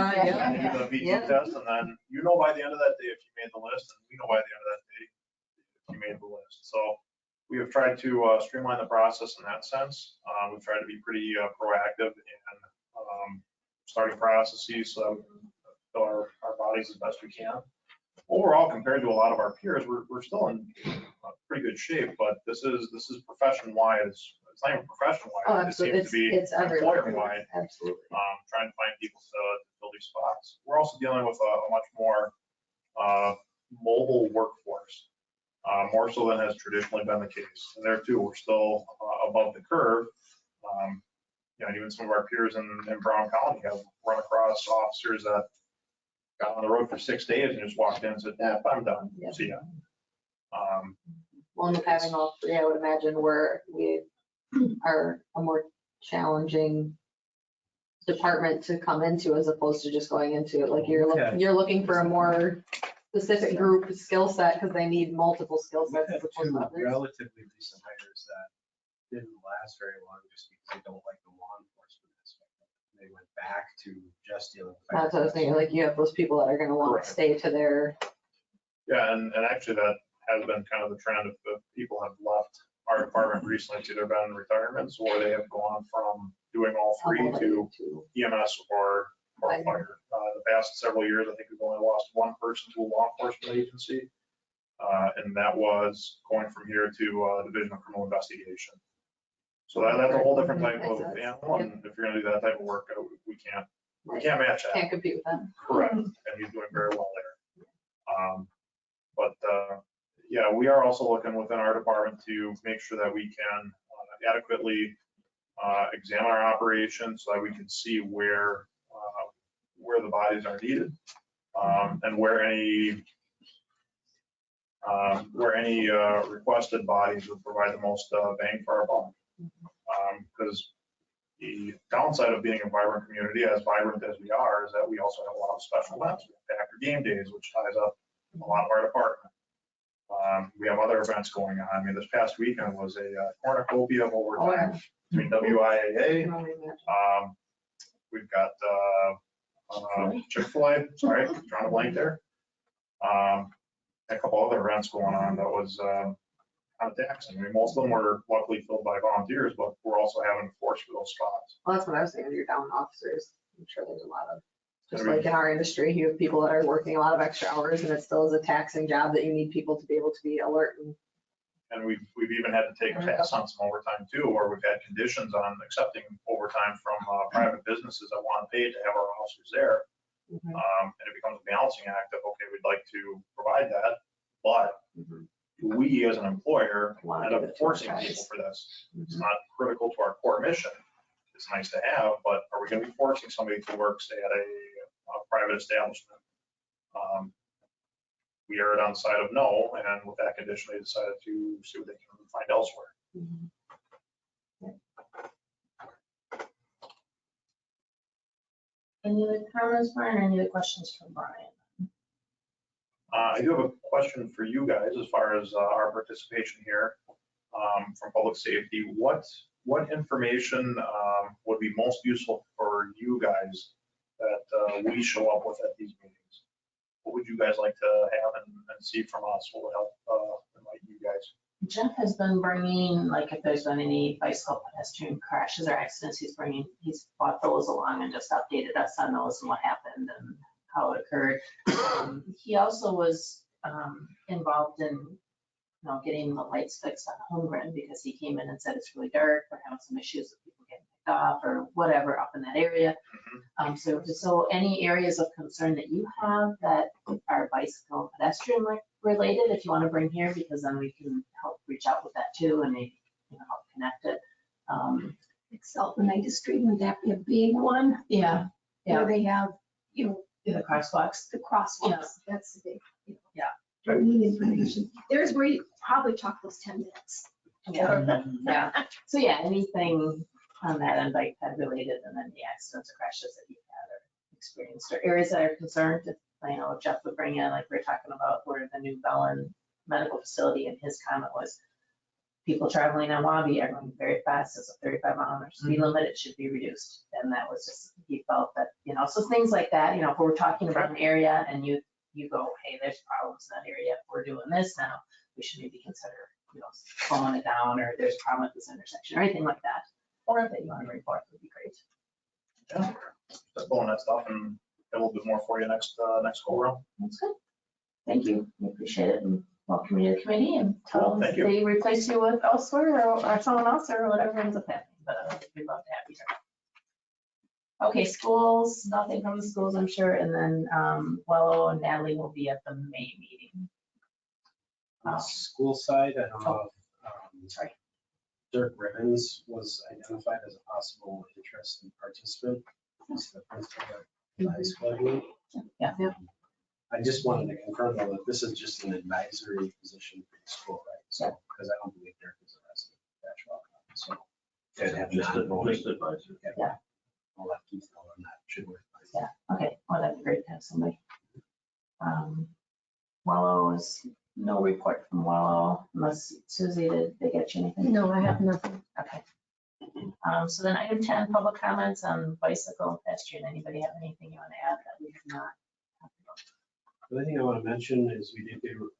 You do the VT test, and then you know by the end of that day if you made the list, and we know by the end of that day if you made the list. So we have tried to streamline the process in that sense. We've tried to be pretty proactive in starting processes so that we can fill our bodies as best we can. Overall, compared to a lot of our peers, we're still in pretty good shape, but this is profession-wide. It's not even profession-wide. Oh, It absolutely. seems to be It's everywhere. employer-wide. Absolutely. Trying to find people to fill these spots. We're also dealing with a much more mobile workforce, more so than has traditionally been the case. And there too, we're still above the curve. Even some of our peers in Brown County have run across officers that got on the road for 6 days and just walked in and said, "Yeah, I'm done. Yep. See ya." One with having all 3, I would imagine where we are a more challenging department to come into as opposed to just going into it. Like you're looking for a more specific group skill set because they need multiple skill sets as opposed to others. Relatively recent hires that didn't last very long just because they don't like the law enforcement aspect. They went back to just dealing with. That's what I was thinking, like you have those people that are gonna want Correct. to stay to their. Yeah, and actually that has been kind of the trend of the people have left our department recently. It's either been retirements or they have gone from doing all 3 to EMS or fire. The past several years, I think we've only lost 1 person to a law enforcement agency. And that was going from here to Division of Criminal Investigation. So that's a whole different type of animal. And if you're gonna do that type of work, we can't match that. Can't compete with them. Correct, and he's doing very well there. Yeah, we are also looking within our department to make sure that we can adequately examine our operations so that we can see where the bodies are needed and where any requested bodies would provide the most bang for our buck. Because the downside of being a vibrant community, as vibrant as we are, is that we also have a lot of special events. We have Packer game days, which ties up a lot of our department. We have other events going on. I mean, this past weekend was a cornucopia of overtime between WIAA. We've got Chick-fil-A, sorry, drawing a blank there. A couple other events going on that was kind of taxing. I mean, most of them were luckily filled by volunteers, but we're also having to force for those spots. Well, that's what I was saying, you're down officers. I'm sure there's a lot of, just like in our industry, you have people that are working a lot of extra hours and it still is a taxing job that you need people to be able to be alert. And we've even had to take a pass on some overtime too, where we've had conditions on accepting overtime from private businesses that want to pay to have our officers there. And it becomes a balancing act of, okay, we'd like to provide that, but we as an employer Want end to up give it to our forcing guys. people for this. It's Mhm. not critical to our core mission. It's nice to have, but are we gonna be forcing somebody to work, say, at a private establishment? We erred on the side of no, and with that condition, they decided to see what they can find elsewhere. Mhm. Any other comments, Brian, or any other questions from Brian? I do have a question for you guys as far as our participation here from public safety. What information would be most useful for you guys that we show up with at these meetings? What would you guys like to have and see from us? What would help enlighten you guys? Jeff has been bringing, like, if there's been any bicycle pedestrian crashes or accidents, he's brought those along and just updated us on those and what happened and how it occurred. He also was involved in, getting the lights fixed on Holmgren because he came in and said it's really dark, we're having some issues with people getting picked off or whatever up in that area. So any areas of concern that you have that are bicycle and pedestrian related, if you want to bring here, because then we can help reach out with that too and maybe, help connect it. Itself, the Night Street, would that be a big one? Yeah, Where they have, the crosswalks. the crosswalks, that's the big. Yeah. We need information. There's where you probably talk those 10 minutes. Yeah. So yeah, anything on that end, bike ped related, and then the accidents or crashes that you've had or experienced, or areas that are concerned. I know Jeff would bring in, like we were talking about, where the new Bellin Medical Facility, and his comment was, people traveling on Wabi are going very fast. It's a 35-mile speed limit. It should be reduced. And that was just, he felt that, so things like that, if we're talking about an area and you go, hey, there's problems in that area. If we're doing this now, we should maybe consider, slowing it down, or there's a problem at this intersection or anything like that. Or if you want to report, would be great. Yeah, just pulling that stuff and get a little bit more for you next go around. That's good. Thank you. We appreciate it, and welcome you to the committee, and tell them Thank if you. they replace you with elsewhere or someone else or whatever ends up happening, but we'd love to have you here. Okay, schools, nothing from the schools, I'm sure, and then Wello and Natalie will be at the May meeting. On the school side, I don't know if Sorry. Dirk Ribbons was identified as a possible interested participant. He's the principal at the high school, I believe. Yeah. I just wanted to confirm though that this is just an advisory position for the school, right? So, because I don't believe Dirk is a resident of Ashwaubenon, so. They'd have non-voting. advisor. Yeah. I'll let Keith know on that, should work. Yeah, okay, well, that'd be great to have somebody. Wello is no report from Wello, unless Susie, did they get you anything? No, I have nothing. Okay. So then item 10, public comments on bicycle and pedestrian. Anybody have anything you want to add that we have not talked about? The other thing I want to mention is we did do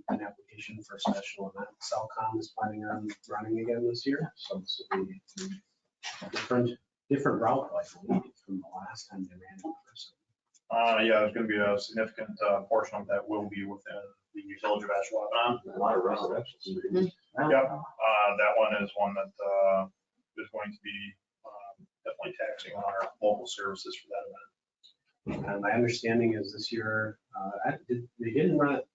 an application for a special event. Cellcom is planning on running again this year, so this will be a different route, I believe, from the last time they ran in person. Yeah, there's going to be a significant portion of that will be within the village of Ashwaubenon. A lot of residential. Yep, that one is one that is going to be definitely taxing on our local services for that event. And my understanding is this year, they didn't run it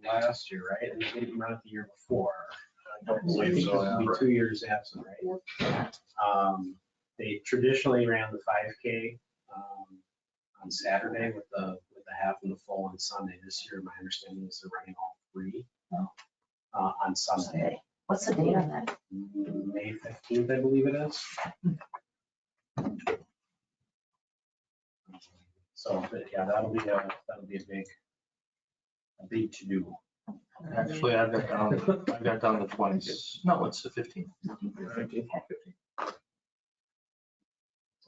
last year, right? And they didn't run it the year before. I don't I believe think so, this will be 2 years absent, right? They traditionally ran the 5K on Saturday with the half and the full on Sunday. This year, my understanding is they're running all 3 on Sunday. What's the date on that? May 15th, I believe it is. So, but yeah, that'll be a big to do. Actually, I've got down the 20th. No, it's the 15th.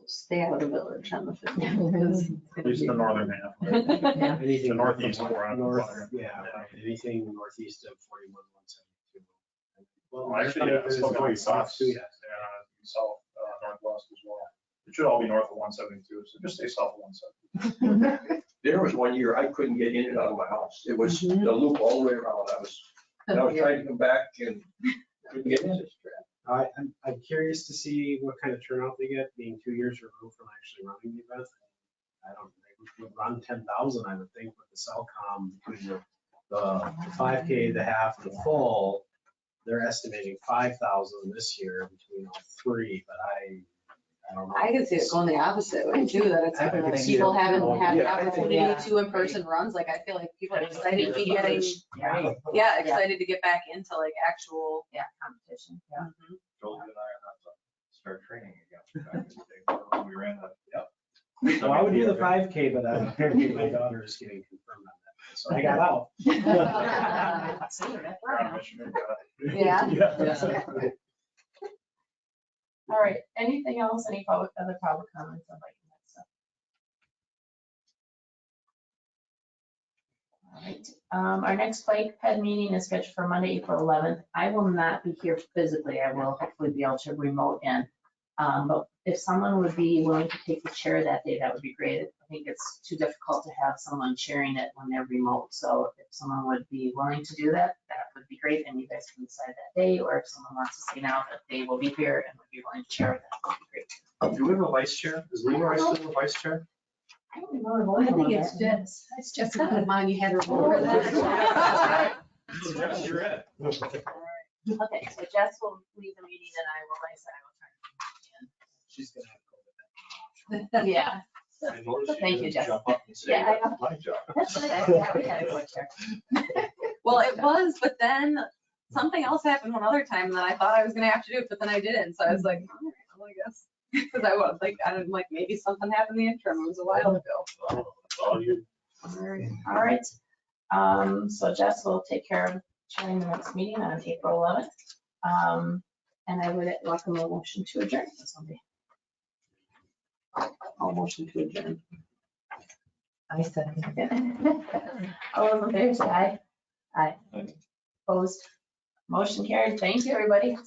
Stay out of the village on the 15th. At least the northern half. Yeah. Anything The northeast, we're on the north, water. yeah, right. Anything northeast of 41-172. Well, actually, yeah, it's still going south too. Yeah, south, northwest as well. It should all be north of 172, so just stay south of 172. There was one year I couldn't get in and out of my house. It was the loop all the way around. I was trying to come back and couldn't get in. I'm curious to see what kind of turnout they get, being 2 years removed from actually running the event. I don't think we would run 10,000, I would think, with the Cellcom between the the 5K, the half, the full, they're estimating 5,000 this year between all three, but I don't know. I could see it going the opposite way too, that it's I can like see people it. haven't had the Yeah. opportunity Yeah. to in-person runs. Like, I feel like people are excited to be getting, Yeah, yeah, excited to get back into like actual. yeah, competition, yeah. Joel and I are not to start training again. Back in the day when we ran the, yep. Well, I would do the 5K, but apparently my daughter is getting confirmed on that, so I got out. See, that's We're on right. Michigan, got it. Yeah. All right, anything else, any other public comments on like that stuff? All right, our next Bike Ped meeting is scheduled for Monday, April 11th. I will not be here physically. I will hopefully be able to remote in. But if someone would be willing to take the chair that day, that would be great. I think it's too difficult to have someone chairing it when they're remote. So if someone would be willing to do that, that would be great. And you guys can decide that day, or if someone wants to say now that they will be here and would be willing to chair it, that would be great. Do we have a vice chair? Is Leroy still the vice chair? I don't know. I think it's Jess. It's Just Jessica. kind of mine, you had to remember that. Yes, you're it. Okay, so Jess will leave the meeting and I will, like I said, I will try. She's gonna have COVID. Yeah. I noticed Thank you, didn't Jeff. Jump up and say, Yeah, I know. that's my job. That's what we had a chair. Well, it was, but then something else happened one other time that I thought I was gonna have to do it, but then I didn't. So I was like, all right, well, I guess. Because I was like, I didn't like, maybe something happened in the interim. It was a while ago. Well, it's all you. All right. So Jess will take care of chairing the next meeting on April 11th. And I would welcome a motion to adjourn this Sunday. I'll motion to adjourn. I said. All those in favor say aye. Aye. Aye. Opposed? Motion carried. Thank you, everybody.